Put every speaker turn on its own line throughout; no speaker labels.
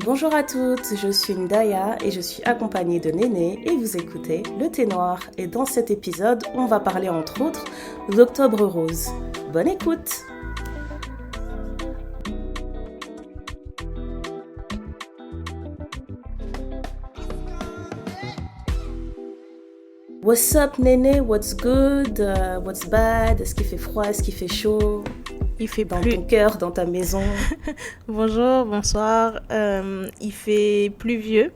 Bonjour à toutes, je suis Ndaya et je suis accompagnée de Néné et vous écoutez Le Thé Noir. Et dans cet épisode, on va parler entre autres d'Octobre Rose. Bonne écoute! What's up Néné? What's good? What's bad? Est-ce qu'il fait froid? Est-ce qu'il fait chaud?
Il fait
dans ton cœur, dans ta maison.
Bonjour, bonsoir. Il fait pluvieux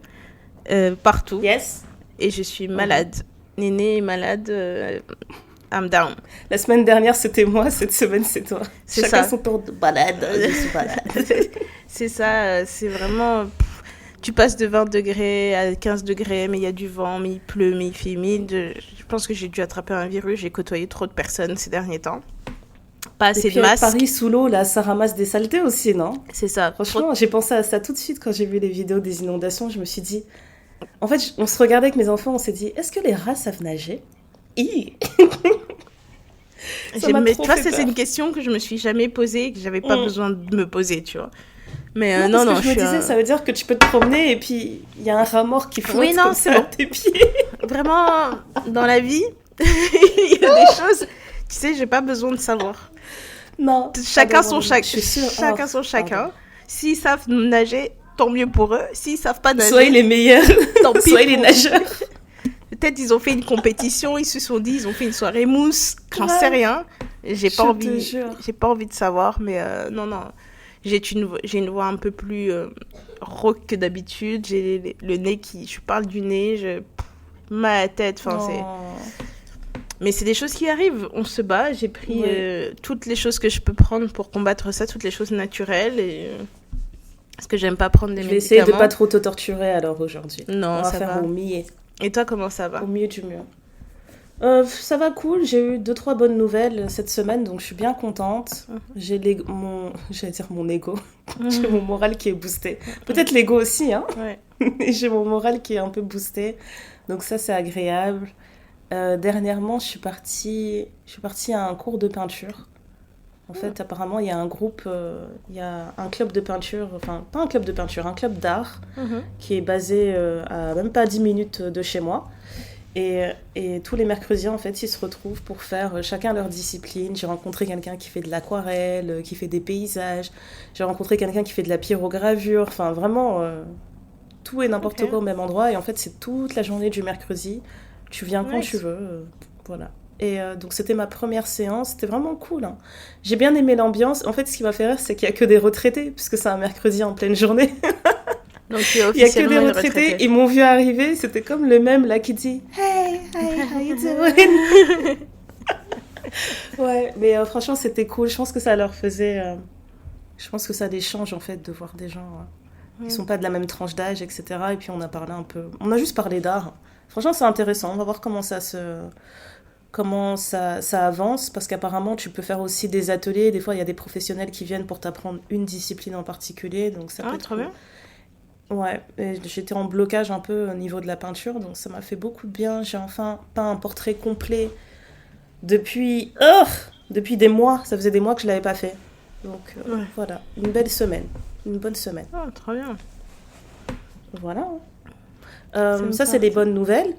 partout.
Yes.
Et je suis malade. Néné est malade. I'm down.
La semaine dernière, c'était moi. Cette semaine, c'est toi.
C'est
Chacun
ça.
son tour de balade. Je suis malade.
C'est ça. C'est vraiment... Tu passes de 20 degrés à 15 degrés, mais il y a du vent, mais il pleut, mais il fait humide. Je pense que j'ai dû attraper un virus. J'ai côtoyé trop de personnes ces derniers temps. Pas assez de masques.
Paris sous l'eau, là, ça ramasse des saletés aussi, non?
C'est ça.
Franchement, j'ai pensé à ça tout de suite quand j'ai vu les vidéos des inondations. Je me suis dit... En fait, on se regardait avec mes enfants, on s'est dit, est-ce que les rats savent nager?
Mais tu vois, c'est une question que je me suis jamais posée et que j'avais pas besoin de me poser, tu vois. Mais
non, je me disais, ça veut dire que tu peux te promener et puis il y a un rat mort qui flotte comme ça à tes pieds.
Vraiment, dans la vie, il y a des choses, tu sais, j'ai pas besoin de savoir.
Non.
Chacun son chacun. S'ils savent nager, tant mieux pour eux. S'ils savent pas nager,
soit les meilleurs,
tant pis.
Soit les nageurs.
Peut-être ils ont fait une compétition, ils se sont dit, ils ont fait une soirée mousse, j'en sais rien. J'ai pas envie de savoir, mais non. J'ai une voix un peu plus rauque que d'habitude. J'ai le nez je parle du nez, ma tête, c'est... Mais c'est des choses qui arrivent, on se bat. J'ai pris toutes les choses que je peux prendre pour combattre ça, toutes les choses naturelles. Parce que j'aime pas prendre des médicaments.
Je vais essayer de pas trop te torturer alors aujourd'hui.
Non,
on va
ça
faire
va.
au mieux.
Et toi, comment ça va?
Au mieux du mieux. Ça va cool, j'ai eu 2-3 bonnes nouvelles cette semaine, donc je suis bien contente. J'ai mon ego, j'ai mon moral qui est boosté. Peut-être l'ego aussi, hein.
Ouais.
J'ai mon moral qui est un peu boosté, donc ça c'est agréable. Dernièrement, je suis partie à un cours de peinture. En fait, apparemment, il y a un groupe, il y a un club de peinture, enfin, pas un club de peinture, un club d'art qui est basé à même pas 10 minutes de chez moi. Et tous les mercredis, en fait, ils se retrouvent pour faire chacun leur discipline. J'ai rencontré quelqu'un qui fait de l'aquarelle, qui fait des paysages. J'ai rencontré quelqu'un qui fait de la pyrogravure. Enfin, vraiment, tout et n'importe quoi au même endroit. Et en fait, c'est toute la journée du mercredi. Tu viens quand tu veux. Voilà. Et donc, c'était ma première séance. C'était vraiment cool. Hein. J'ai bien aimé l'ambiance. En fait, ce qui m'a fait rire, c'est qu'il n'y a que des retraités, puisque c'est un mercredi en pleine journée.
Donc,
il n'y a que des retraités. Ils m'ont vu arriver. C'était comme le même là qui dit « Hey, how you doing ?» Ouais, mais franchement, c'était cool. Je pense que ça leur faisait... je pense que ça les change, en fait, de voir des gens qui ne sont pas de la même tranche d'âge, etc. Et puis, on a parlé un peu... On a juste parlé d'art. Franchement, c'est intéressant. On va voir comment ça avance, parce qu'apparemment, tu peux faire aussi des ateliers. Des fois, il y a des professionnels qui viennent pour t'apprendre une discipline en particulier. Donc, ça peut être
trop bien.
Ouais, et j'étais en blocage un peu au niveau de la peinture, donc ça m'a fait beaucoup de bien. J'ai enfin peint un portrait complet depuis des mois. Ça faisait des mois que je ne l'avais pas fait. Donc voilà, une bonne semaine.
Oh, trop bien.
Voilà. Ça, c'est des bonnes nouvelles.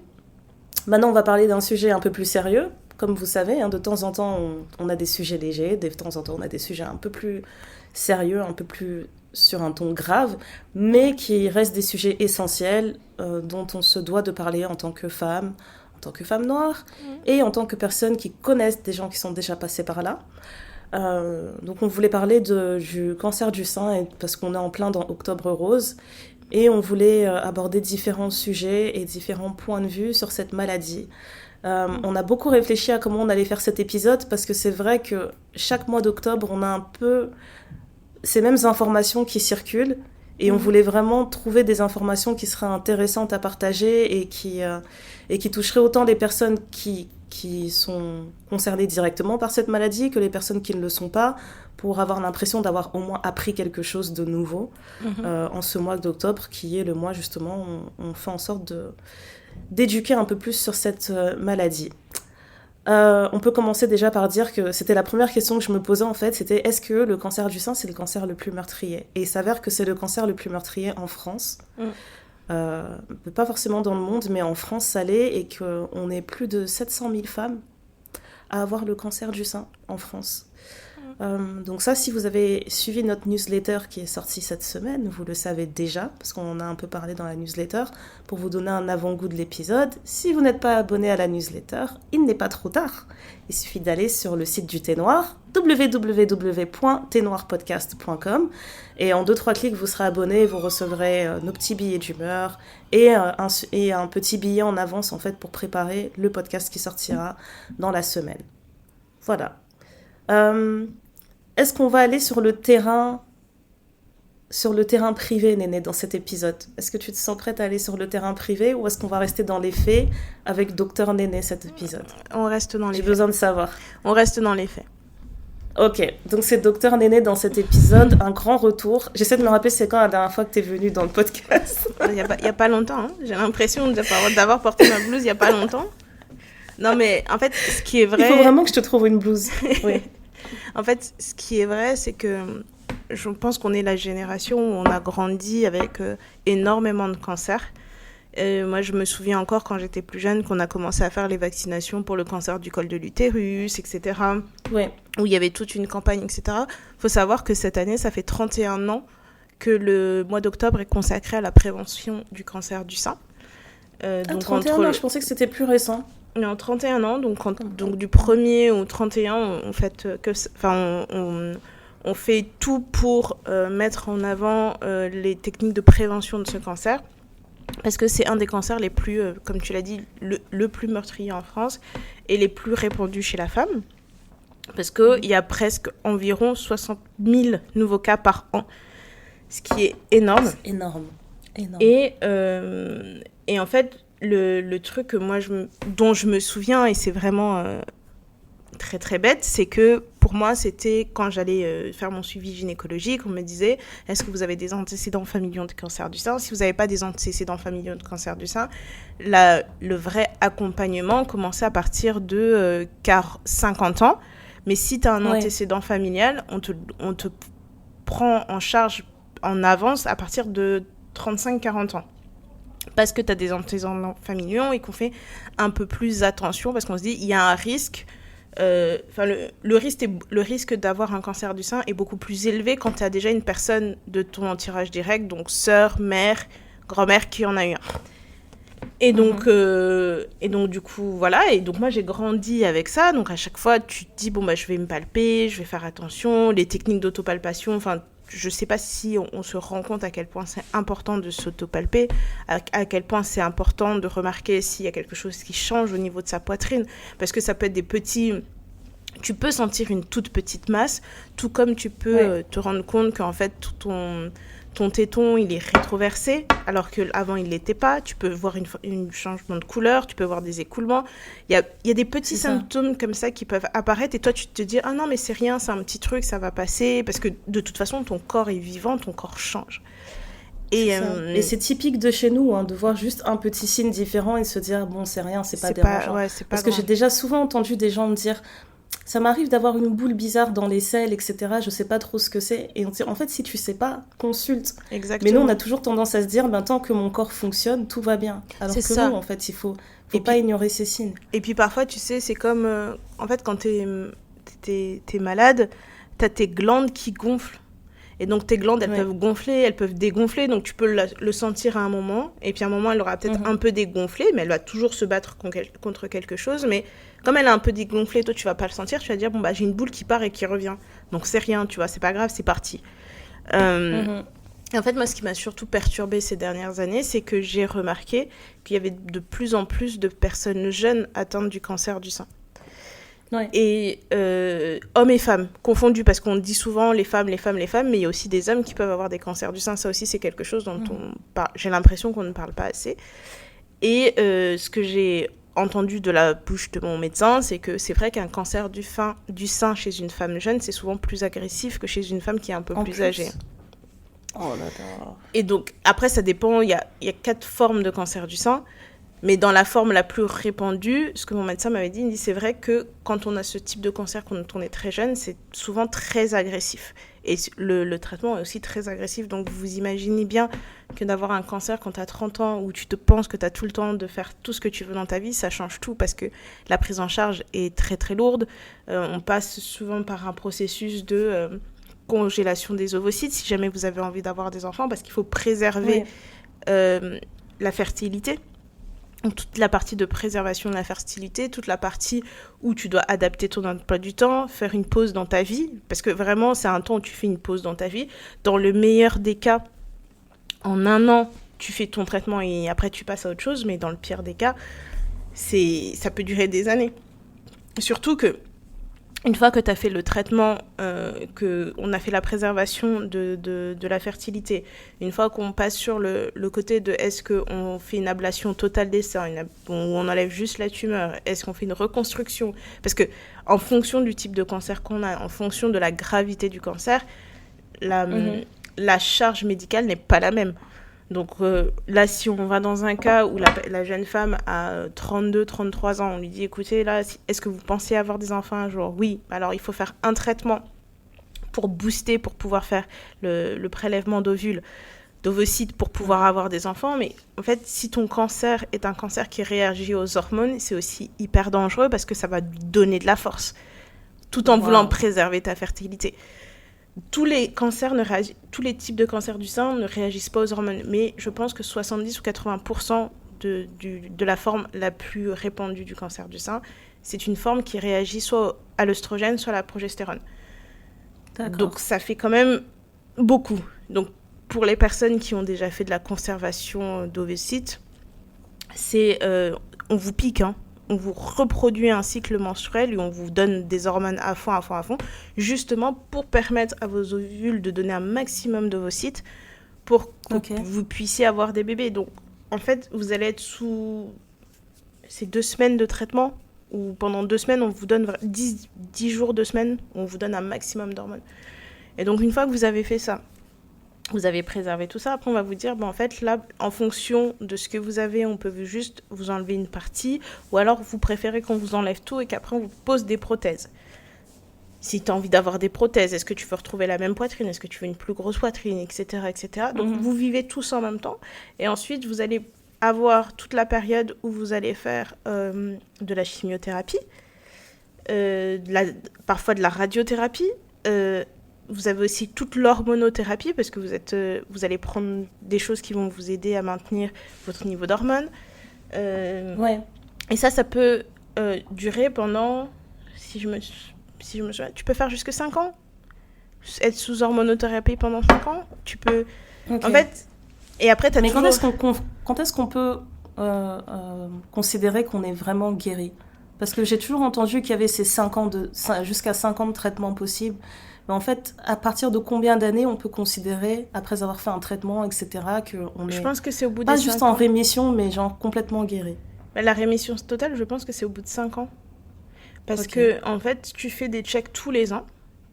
Maintenant, on va parler d'un sujet un peu plus sérieux. Comme vous savez, de temps en temps, on a des sujets légers. De temps en temps, on a des sujets un peu plus sérieux, un peu plus... sur un ton grave, mais qui restent des sujets essentiels dont on se doit de parler en tant que femme noire, et en tant que personne qui connaissent des gens qui sont déjà passés par là. Donc on voulait parler du cancer du sein, parce qu'on est en plein dans Octobre Rose, et on voulait aborder différents sujets et différents points de vue sur cette maladie. On a beaucoup réfléchi à comment on allait faire cet épisode, parce que c'est vrai que chaque mois d'octobre, on a un peu... ces mêmes informations qui circulent, et on voulait vraiment trouver des informations qui seraient intéressantes à partager et qui toucheraient autant les personnes qui sont concernées directement par cette maladie que les personnes qui ne le sont pas, pour avoir l'impression d'avoir au moins appris quelque chose de nouveau en ce mois d'octobre, qui est le mois justement où on fait en sorte d'éduquer un peu plus sur cette maladie. On peut commencer déjà par dire que c'était la première question que je me posais en fait, c'était est-ce que le cancer du sein c'est le cancer le plus meurtrier? Et il s'avère que c'est le cancer le plus meurtrier en France. Pas forcément dans le monde, mais en France ça l'est, et qu'on est plus de 700 000 femmes à avoir le cancer du sein en France. Donc ça, si vous avez suivi notre newsletter qui est sortie cette semaine, vous le savez déjà, parce qu'on en a un peu parlé dans la newsletter, pour vous donner un avant-goût de l'épisode. Si vous n'êtes pas abonné à la newsletter, il n'est pas trop tard. Il suffit d'aller sur le site du Thé Noir, www.thenoirpodcast.com, et en 2-3 clics, vous serez abonné et vous recevrez nos petits billets d'humeur et un petit billet en avance en fait pour préparer le podcast qui sortira dans la semaine. Voilà. Est-ce qu'on va aller sur le terrain privé, Néné, dans cet épisode? Est-ce que tu te sens prête à aller sur le terrain privé, ou est-ce qu'on va rester dans les faits avec Docteur Néné cet épisode?
On reste dans les faits.
J'ai besoin de savoir.
On reste dans les faits.
Ok, donc c'est Docteur Néné dans cet épisode, un grand retour. J'essaie de me rappeler c'est quand la dernière fois que tu es venue dans le podcast.
Il y a pas longtemps, hein. J'ai l'impression d'avoir porté ma blouse il y a pas longtemps. Non mais en fait, ce qui est vrai...
Il faut vraiment que je te trouve une blouse. Oui.
En fait, ce qui est vrai, c'est que je pense qu'on est la génération où on a grandi avec énormément de cancers. Moi, je me souviens encore quand j'étais plus jeune qu'on a commencé à faire les vaccinations pour le cancer du col de l'utérus, etc.
Ouais.
Où il y avait toute une campagne, etc. Il faut savoir que cette année, ça fait 31 ans que le mois d'octobre est consacré à la prévention du cancer du sein.
Donc 31 ans, je pensais que c'était plus récent.
Non, 31 ans, donc du 1er au 31, on fait tout pour mettre en avant les techniques de prévention de ce cancer, parce que c'est un des cancers les plus, comme tu l'as dit, le plus meurtrier en France et les plus répandus chez la femme, parce qu'il y a presque environ 60 000 nouveaux cas par an, ce qui est énorme.
C'est énorme.
Et en fait, le truc que dont je me souviens, et c'est vraiment très très bête, c'est que pour moi, c'était quand j'allais faire mon suivi gynécologique, on me disait, est-ce que vous avez des antécédents familiaux de cancer du sein? Si vous n'avez pas des antécédents familiaux de cancer du sein, le vrai accompagnement commençait à partir de 50 ans. Mais si tu as un antécédent familial, on te prend en charge en avance à partir de 35-40 ans. Parce que tu as des antécédents familiaux et qu'on fait un peu plus attention, parce qu'on se dit il y a un risque. Le risque d'avoir un cancer du sein est beaucoup plus élevé quand tu as déjà une personne de ton entourage direct, donc sœur, mère, grand-mère qui en a eu un. Et donc, du coup, voilà. Et donc, moi, j'ai grandi avec ça. Donc, à chaque fois, tu te dis, bon, bah, je vais me palper, je vais faire attention. Les techniques d'autopalpation, enfin, je ne sais pas si on se rend compte à quel point c'est important de s'autopalper, à quel point c'est important de remarquer s'il y a quelque chose qui change au niveau de sa poitrine. Parce que ça peut être des petits... Tu peux sentir une toute petite masse, tout comme tu peux te rendre compte qu'en fait, ton téton, il est rétroversé, alors qu'avant, il ne l'était pas. Tu peux voir un changement de couleur, tu peux voir des écoulements. Il y a des petits symptômes comme ça qui peuvent apparaître. Et toi, tu te dis, ah non, mais c'est rien, c'est un petit truc, ça va passer. Parce que de toute façon, ton corps est vivant, ton corps change.
Et c'est typique de chez nous, hein, de voir juste un petit signe différent et se dire, bon, c'est rien, c'est pas dérangeant.
C'est pas
Parce
grand.
que j'ai déjà souvent entendu des gens me dire... Ça m'arrive d'avoir une boule bizarre dans les selles, etc. Je sais pas trop ce que c'est. Et on dit, en fait, si tu sais pas, consulte.
Exactement.
Mais nous, on a toujours tendance à se dire, tant que mon corps fonctionne, tout va bien. Alors que non, en fait, il faut pas ignorer ces signes.
Et puis parfois, tu sais, c'est comme... en fait, quand t'es malade, t'as tes glandes qui gonflent. Et donc, tes glandes, elles peuvent gonfler, elles peuvent dégonfler. Donc, tu peux le sentir à un moment. Et puis, à un moment, elle aura peut-être un peu dégonflé, mais elle va toujours se battre contre quelque chose. Mais comme elle a un peu dégonflé, toi, tu vas pas le sentir. Tu vas dire, bon, bah, j'ai une boule qui part et qui revient. Donc, c'est rien, tu vois, c'est pas grave, c'est parti. Et en fait, moi, ce qui m'a surtout perturbée ces dernières années, c'est que j'ai remarqué qu'il y avait de plus en plus de personnes jeunes atteintes du cancer du sein. Ouais. Et hommes et femmes confondus, parce qu'on dit souvent les femmes, mais il y a aussi des hommes qui peuvent avoir des cancers du sein. Ça aussi, c'est quelque chose dont j'ai l'impression qu'on ne parle pas assez. Et ce que j'ai entendu de la bouche de mon médecin, c'est que c'est vrai qu'un cancer du sein chez une femme jeune, c'est souvent plus agressif que chez une femme qui est un peu plus âgée.
Oh là là.
Et donc, après, ça dépend. Il y a 4 formes de cancer du sein. Mais dans la forme la plus répandue, ce que mon médecin m'avait dit, il me dit c'est vrai que quand on a ce type de cancer, quand on est très jeune, c'est souvent très agressif. Et le traitement est aussi très agressif. Donc vous imaginez bien que d'avoir un cancer quand tu as 30 ans, où tu te penses que tu as tout le temps de faire tout ce que tu veux dans ta vie, ça change tout parce que la prise en charge est très très lourde. On passe souvent par un processus de congélation des ovocytes si jamais vous avez envie d'avoir des enfants, parce qu'il faut préserver la fertilité. Donc, toute la partie de préservation de la fertilité, toute la partie où tu dois adapter ton emploi du temps, faire une pause dans ta vie, parce que vraiment, c'est un temps où tu fais une pause dans ta vie. Dans le meilleur des cas, en 1 an, tu fais ton traitement et après, tu passes à autre chose, mais dans le pire des cas, ça peut durer des années. Surtout que une fois que tu as fait le traitement, qu'on a fait la préservation de la fertilité, une fois qu'on passe sur le côté de est-ce qu'on fait une ablation totale des seins, où on enlève juste la tumeur, est-ce qu'on fait une reconstruction? Parce que en fonction du type de cancer qu'on a, en fonction de la gravité du cancer, la charge médicale n'est pas la même. Donc là, si on va dans un cas où la jeune femme a 32, 33 ans, on lui dit, écoutez, là, est-ce que vous pensez avoir des enfants un jour? Oui, alors il faut faire un traitement pour booster, pour pouvoir faire le prélèvement d'ovocytes pour pouvoir avoir des enfants. Mais en fait, si ton cancer est un cancer qui réagit aux hormones, c'est aussi hyper dangereux parce que ça va donner de la force, tout en voulant préserver ta fertilité. Tous les types de cancers du sein ne réagissent pas aux hormones, mais je pense que 70 ou 80% de la forme la plus répandue du cancer du sein, c'est une forme qui réagit soit à l'œstrogène, soit à la progestérone. D'accord. Donc ça fait quand même beaucoup. Donc pour les personnes qui ont déjà fait de la conservation d'ovocytes, on vous pique, hein. On vous reproduit un cycle menstruel et on vous donne des hormones à fond, justement pour permettre à vos ovules de donner un maximum d'ovocytes pour que vous puissiez avoir des bébés. Donc, en fait, vous allez être sous ces 2 semaines de traitement, où pendant 2 semaines, on vous donne 10 jours, 2 semaines, on vous donne un maximum d'hormones. Et donc, une fois que vous avez fait ça, vous avez préservé tout ça. Après, on va vous dire, en fait, là, en fonction de ce que vous avez, on peut juste vous enlever une partie, ou alors vous préférez qu'on vous enlève tout et qu'après, on vous pose des prothèses. Si tu as envie d'avoir des prothèses, est-ce que tu veux retrouver la même poitrine? Est-ce que tu veux une plus grosse poitrine, etc., etc. Donc, vous vivez tous en même temps. Et ensuite, vous allez avoir toute la période où vous allez faire de la chimiothérapie, parfois de la radiothérapie, vous avez aussi toute l'hormonothérapie parce que vous allez prendre des choses qui vont vous aider à maintenir votre niveau d'hormones. Et ça peut durer pendant, si je me souviens, tu peux faire jusque 5 ans. Être sous hormonothérapie pendant 5 ans. Tu peux... En fait... Et après,
Mais quand est-ce qu'on peut considérer qu'on est vraiment guéri? Parce que j'ai toujours entendu qu'il y avait ces jusqu'à 5 ans de traitement possible. Mais en fait, à partir de combien d'années on peut considérer, après avoir fait un traitement, etc., qu'on est...
Je pense que c'est au bout
pas juste en rémission, mais genre complètement guéri.
La rémission totale, je pense que c'est au bout de 5 ans. Parce que, en fait, tu fais des checks tous les ans.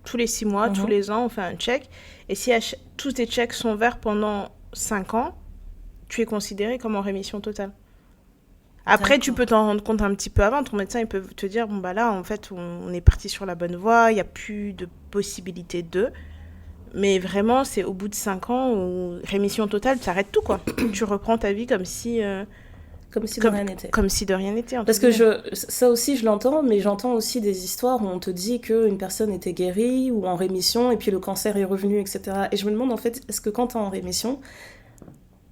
Tous les 6 mois, tous les ans, on fait un check. Et si tous tes checks sont verts pendant 5 ans, tu es considéré comme en rémission totale. Après, tu peux t'en rendre compte un petit peu avant. Ton médecin, il peut te dire, là, en fait, on est parti sur la bonne voie, il n'y a plus de possibilité de... Mais vraiment, c'est au bout de 5 ans, où rémission totale, tu arrêtes tout, quoi. Tu reprends ta vie comme si...
Comme si de rien n'était.
Comme si de rien n'était.
Parce que ça aussi, je l'entends, mais j'entends aussi des histoires où on te dit qu'une personne était guérie ou en rémission, et puis le cancer est revenu, etc. Et je me demande, en fait, est-ce que quand tu es en rémission...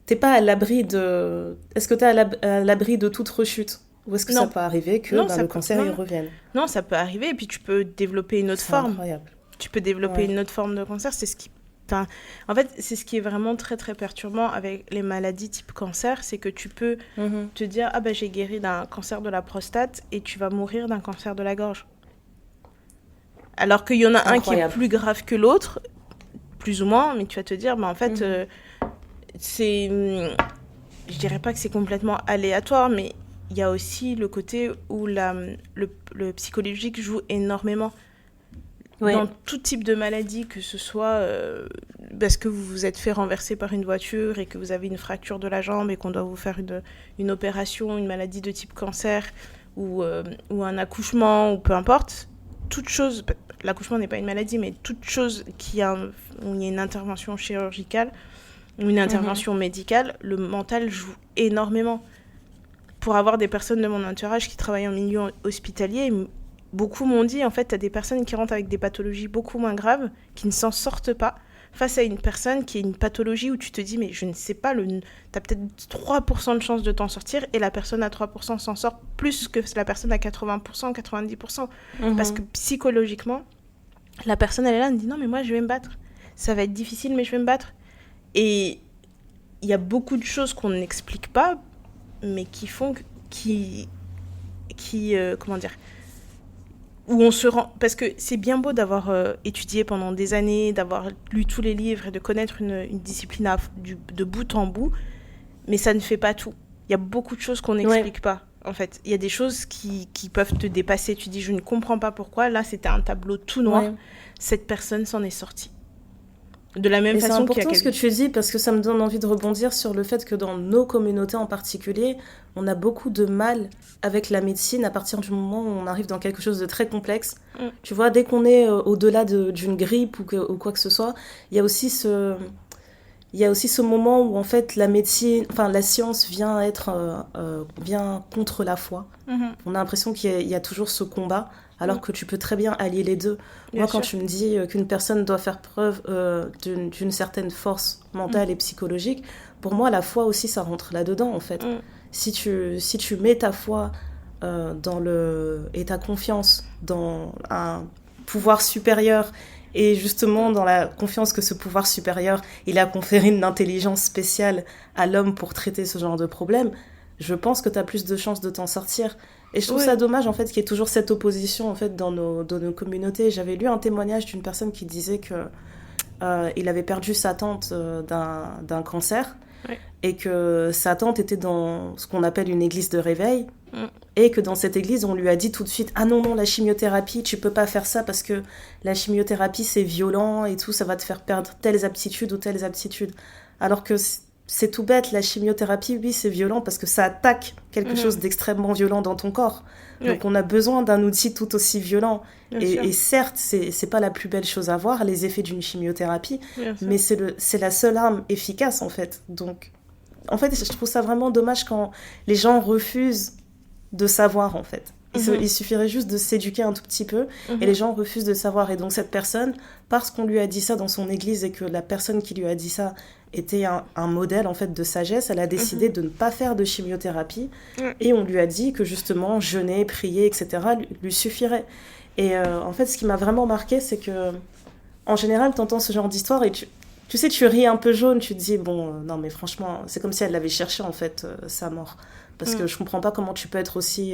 T'es pas à l'abri de... Est-ce que t'es à l'abri de toute rechute? Ou est-ce que ça peut arriver que le cancer y revienne?
Non, ça peut arriver, et puis tu peux développer une autre forme.
Incroyable.
Tu peux développer une autre forme de cancer. En fait, c'est ce qui est vraiment très, très perturbant avec les maladies type cancer, c'est que tu peux te dire, j'ai guéri d'un cancer de la prostate, et tu vas mourir d'un cancer de la gorge. Alors qu'il y en a un qui est plus grave que l'autre, plus ou moins, mais tu vas te dire, en fait... je dirais pas que c'est complètement aléatoire, mais il y a aussi le côté où le psychologique joue énormément. Dans tout type de maladie, que ce soit parce que vous vous êtes fait renverser par une voiture et que vous avez une fracture de la jambe et qu'on doit vous faire une opération, une maladie de type cancer ou un accouchement ou peu importe, toute chose, l'accouchement n'est pas une maladie, mais toute chose où il y a une intervention chirurgicale ou une intervention médicale, le mental joue énormément. Pour avoir des personnes de mon entourage qui travaillent en milieu hospitalier, beaucoup m'ont dit, en fait, tu as des personnes qui rentrent avec des pathologies beaucoup moins graves, qui ne s'en sortent pas, face à une personne qui a une pathologie où tu te dis, mais je ne sais pas, tu as peut-être 3% de chance de t'en sortir, et la personne à 3% s'en sort plus que la personne à 80%, 90%. Parce que psychologiquement, la personne, elle est là, elle me dit, non, mais moi, je vais me battre. Ça va être difficile, mais je vais me battre. Et il y a beaucoup de choses qu'on n'explique pas, mais qui font comment dire, où on se rend, parce que c'est bien beau d'avoir étudié pendant des années, d'avoir lu tous les livres et de connaître une discipline de bout en bout, mais ça ne fait pas tout. Il y a beaucoup de choses qu'on n'explique pas, en fait. Il y a des choses qui peuvent te dépasser. Tu dis, je ne comprends pas pourquoi. Là, c'était un tableau tout noir. Cette personne s'en est sortie. De la même façon
c'est important ce que tu dis, parce que ça me donne envie de rebondir sur le fait que dans nos communautés en particulier, on a beaucoup de mal avec la médecine à partir du moment où on arrive dans quelque chose de très complexe. Tu vois, dès qu'on est au-delà d'une grippe ou quoi que ce soit, il y a aussi ce moment où en fait la médecine, enfin la science vient contre la foi. On a l'impression qu'il y a toujours ce combat, alors que tu peux très bien allier les deux. Moi, quand tu me dis qu'une personne doit faire preuve d'une certaine force mentale et psychologique, pour moi, la foi aussi, ça rentre là-dedans, en fait. Si tu mets ta foi et ta confiance dans un pouvoir supérieur, et justement dans la confiance que ce pouvoir supérieur, il a conféré une intelligence spéciale à l'homme pour traiter ce genre de problème, je pense que tu as plus de chances de t'en sortir. Et je trouve ça dommage, en fait, qu'il y ait toujours cette opposition, en fait, dans nos communautés. J'avais lu un témoignage d'une personne qui disait que il avait perdu sa tante d'un cancer, et que sa tante était dans ce qu'on appelle une église de réveil, et que dans cette église, on lui a dit tout de suite, ah non, la chimiothérapie, tu peux pas faire ça parce que la chimiothérapie, c'est violent et tout, ça va te faire perdre telles aptitudes ou telles aptitudes. Alors que c'est tout bête, la chimiothérapie, oui, c'est violent parce que ça attaque quelque chose d'extrêmement violent dans ton corps. Donc on a besoin d'un outil tout aussi violent. Et certes, c'est pas la plus belle chose à voir, les effets d'une chimiothérapie, mais c'est la seule arme efficace, en fait. Donc, en fait, je trouve ça vraiment dommage quand les gens refusent de savoir, en fait. Il suffirait juste de s'éduquer un tout petit peu, et les gens refusent de savoir. Et donc cette personne, parce qu'on lui a dit ça dans son église et que la personne qui lui a dit ça était un modèle, en fait, de sagesse, elle a décidé de ne pas faire de chimiothérapie, et on lui a dit que justement jeûner, prier, etc. lui suffirait. Et en fait, ce qui m'a vraiment marqué, c'est que en général, t'entends ce genre d'histoire et tu sais, tu ris un peu jaune, tu te dis, bon, non mais franchement, c'est comme si elle l'avait cherché, en fait, sa mort. Parce que je comprends pas comment tu peux être aussi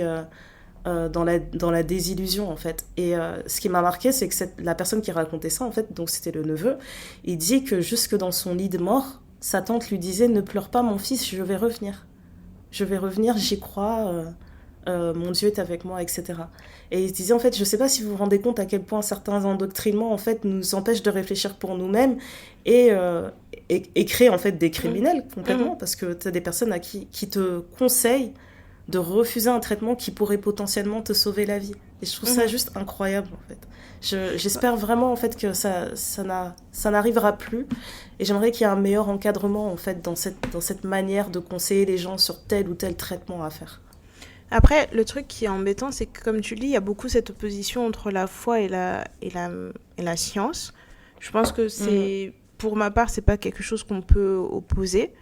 dans la désillusion, en fait. Et ce qui m'a marqué, c'est que la personne qui racontait ça, en fait, donc c'était le neveu, il dit que jusque dans son lit de mort, sa tante lui disait, ne pleure pas mon fils, je vais revenir. Je vais revenir, j'y crois, mon Dieu est avec moi, etc. Et il se disait, en fait, je sais pas si vous vous rendez compte à quel point certains endoctrinements, en fait, nous empêchent de réfléchir pour nous-mêmes et créer, en fait, des criminels, complètement, parce que tu as des personnes qui te conseillent de refuser un traitement qui pourrait potentiellement te sauver la vie. Et je trouve ça juste incroyable, en fait. J'espère vraiment, en fait, que ça n'arrivera plus. Et j'aimerais qu'il y ait un meilleur encadrement, en fait, dans cette manière de conseiller les gens sur tel ou tel traitement à faire.
Après, le truc qui est embêtant, c'est que, comme tu le dis, il y a beaucoup cette opposition entre la foi et la science. Je pense que pour ma part, c'est pas quelque chose qu'on peut opposer.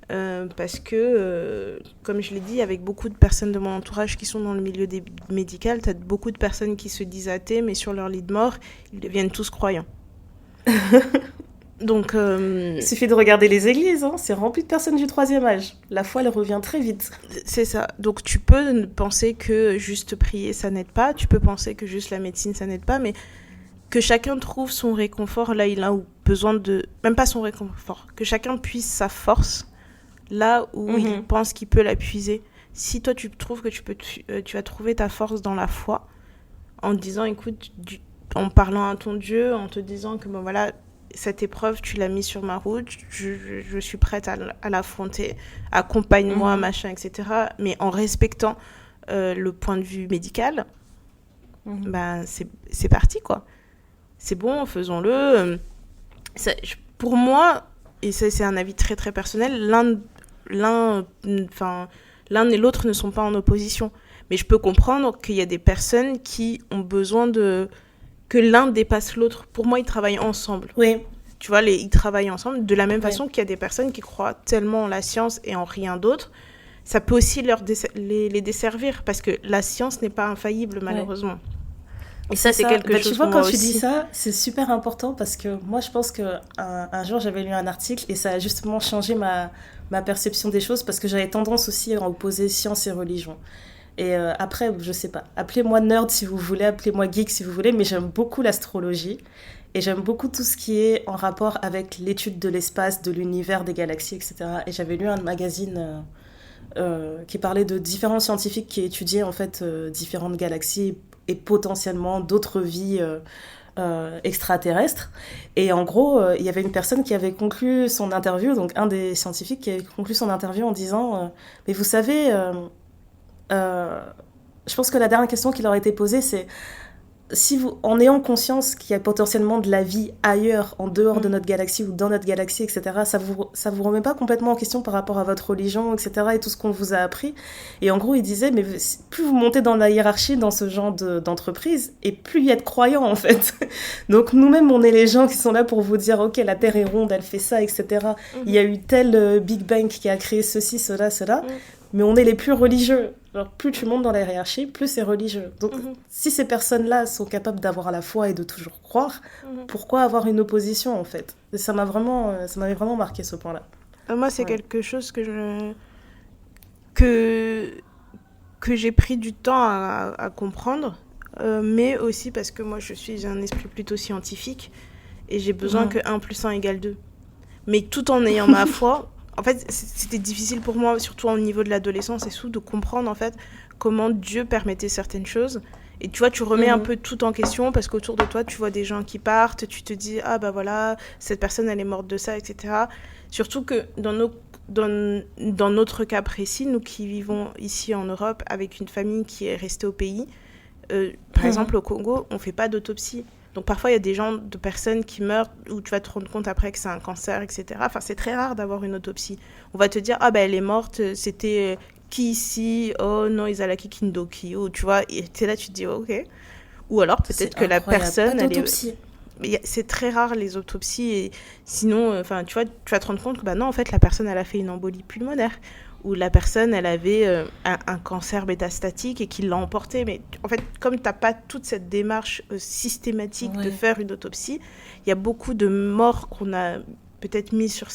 Parce que, comme je l'ai dit, avec beaucoup de personnes de mon entourage qui sont dans le milieu médical, tu as beaucoup de personnes qui se disent athées, mais sur leur lit de mort, ils deviennent tous croyants. Donc,
il suffit de regarder les églises, hein, c'est rempli de personnes du 3e âge. La foi, elle revient très vite.
C'est ça. Donc tu peux penser que juste prier, ça n'aide pas. Tu peux penser que juste la médecine, ça n'aide pas. Mais que chacun trouve son réconfort là il a besoin de... Même pas son réconfort. Que chacun puisse sa force là où il pense qu'il peut l'appuiser. Si toi, tu trouves que tu as trouvé ta force dans la foi, en te disant, écoute, en parlant à ton Dieu, en te disant que, bon, voilà... cette épreuve, tu l'as mise sur ma route, je suis prête à l'affronter, accompagne-moi, machin, etc. Mais en respectant le point de vue médical, ben, c'est parti, quoi. C'est bon, faisons-le. Pour moi, et ça, c'est un avis très, très personnel, l'un et l'autre ne sont pas en opposition. Mais je peux comprendre qu'il y a des personnes qui ont besoin que l'un dépasse l'autre. Pour moi, ils travaillent ensemble.
Oui.
Tu vois, ils travaillent ensemble de la même façon qu'il y a des personnes qui croient tellement en la science et en rien d'autre. Ça peut aussi les desservir parce que la science n'est pas infaillible, malheureusement. Et ça, c'est quelque chose.
Tu vois, quand tu dis ça, c'est super important parce que moi, je pense qu'un jour, j'avais lu un article et ça a justement changé ma perception des choses parce que j'avais tendance aussi à opposer science et religion. Et après, je sais pas, appelez-moi nerd si vous voulez, appelez-moi geek si vous voulez, mais j'aime beaucoup l'astrologie et j'aime beaucoup tout ce qui est en rapport avec l'étude de l'espace, de l'univers, des galaxies, etc. Et j'avais lu un magazine qui parlait de différents scientifiques qui étudiaient en fait différentes galaxies et potentiellement d'autres vies extraterrestres. Et en gros, il y avait une personne qui avait conclu son interview, donc un des scientifiques qui avait conclu son interview en disant mais vous savez, je pense que la dernière question qui leur a été posée, c'est en ayant conscience qu'il y a potentiellement de la vie ailleurs, en dehors de notre galaxie ou dans notre galaxie, etc., ça vous remet pas complètement en question par rapport à votre religion, etc., et tout ce qu'on vous a appris. Et en gros, il disait, mais plus vous montez dans la hiérarchie dans ce genre d'entreprise, et plus il y a de croyants, en fait. Donc nous-mêmes, on est les gens qui sont là pour vous dire, ok, la Terre est ronde, elle fait ça, etc. Il y a eu tel Big Bang qui a créé ceci, cela, mais on est les plus religieux. Alors, plus tu montes dans la hiérarchie, plus c'est religieux. Donc, si ces personnes-là sont capables d'avoir la foi et de toujours croire, pourquoi avoir une opposition, en fait ? Et ça m'avait vraiment marqué, ce point-là.
Moi, c'est quelque chose que j'ai pris du temps à comprendre, mais aussi parce que moi, je suis un esprit plutôt scientifique et j'ai besoin que 1 + 1 = 2. Mais tout en ayant ma foi... En fait, c'était difficile pour moi, surtout au niveau de l'adolescence et tout, de comprendre en fait comment Dieu permettait certaines choses. Et tu vois, tu remets un peu tout en question parce qu'autour de toi, tu vois des gens qui partent, tu te dis ah bah voilà, cette personne elle est morte de ça, etc. Surtout que dans notre cas précis, nous qui vivons ici en Europe avec une famille qui est restée au pays, par exemple au Congo, on fait pas d'autopsie. Donc parfois, il y a des personnes qui meurent où tu vas te rendre compte après que c'est un cancer, etc. Enfin, c'est très rare d'avoir une autopsie. On va te dire, ah ben elle est morte, c'était qui ici ? Oh non, Izalaki Kindoki. Ou tu vois, et t'es là, tu te dis, ok. Ou alors peut-être que la personne, elle est... Mais c'est très rare les autopsies. Et sinon, tu vois, tu vas te rendre compte que bah non, en fait, la personne, elle a fait une embolie pulmonaire. Où la personne, elle avait un cancer métastatique et qu'il l'a emporté. Mais en fait, comme tu n'as pas toute cette démarche systématique de faire une autopsie, il y a beaucoup de morts qu'on a peut-être mis sur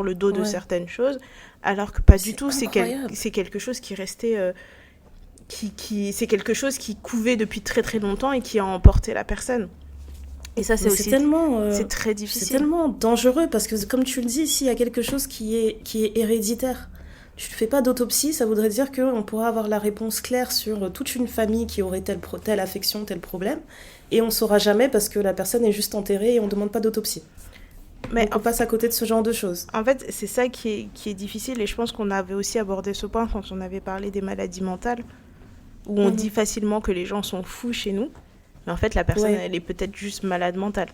le dos de certaines choses, alors que pas du tout. C'est quelque chose qui restait... c'est quelque chose qui couvait depuis très très longtemps et qui a emporté la personne. Et ça, c'est aussi c'est très difficile.
C'est tellement dangereux parce que, comme tu le dis, s'il y a quelque chose qui est héréditaire, tu ne fais pas d'autopsie, ça voudrait dire qu'on pourrait avoir la réponse claire sur toute une famille qui aurait telle affection, tel problème, et on ne saura jamais parce que la personne est juste enterrée et on ne demande pas d'autopsie. Mais donc on passe à côté de ce genre de choses.
En fait, c'est ça qui est difficile, et je pense qu'on avait aussi abordé ce point quand on avait parlé des maladies mentales, où on dit facilement que les gens sont fous chez nous, mais en fait, la personne, elle est peut-être juste malade mentale.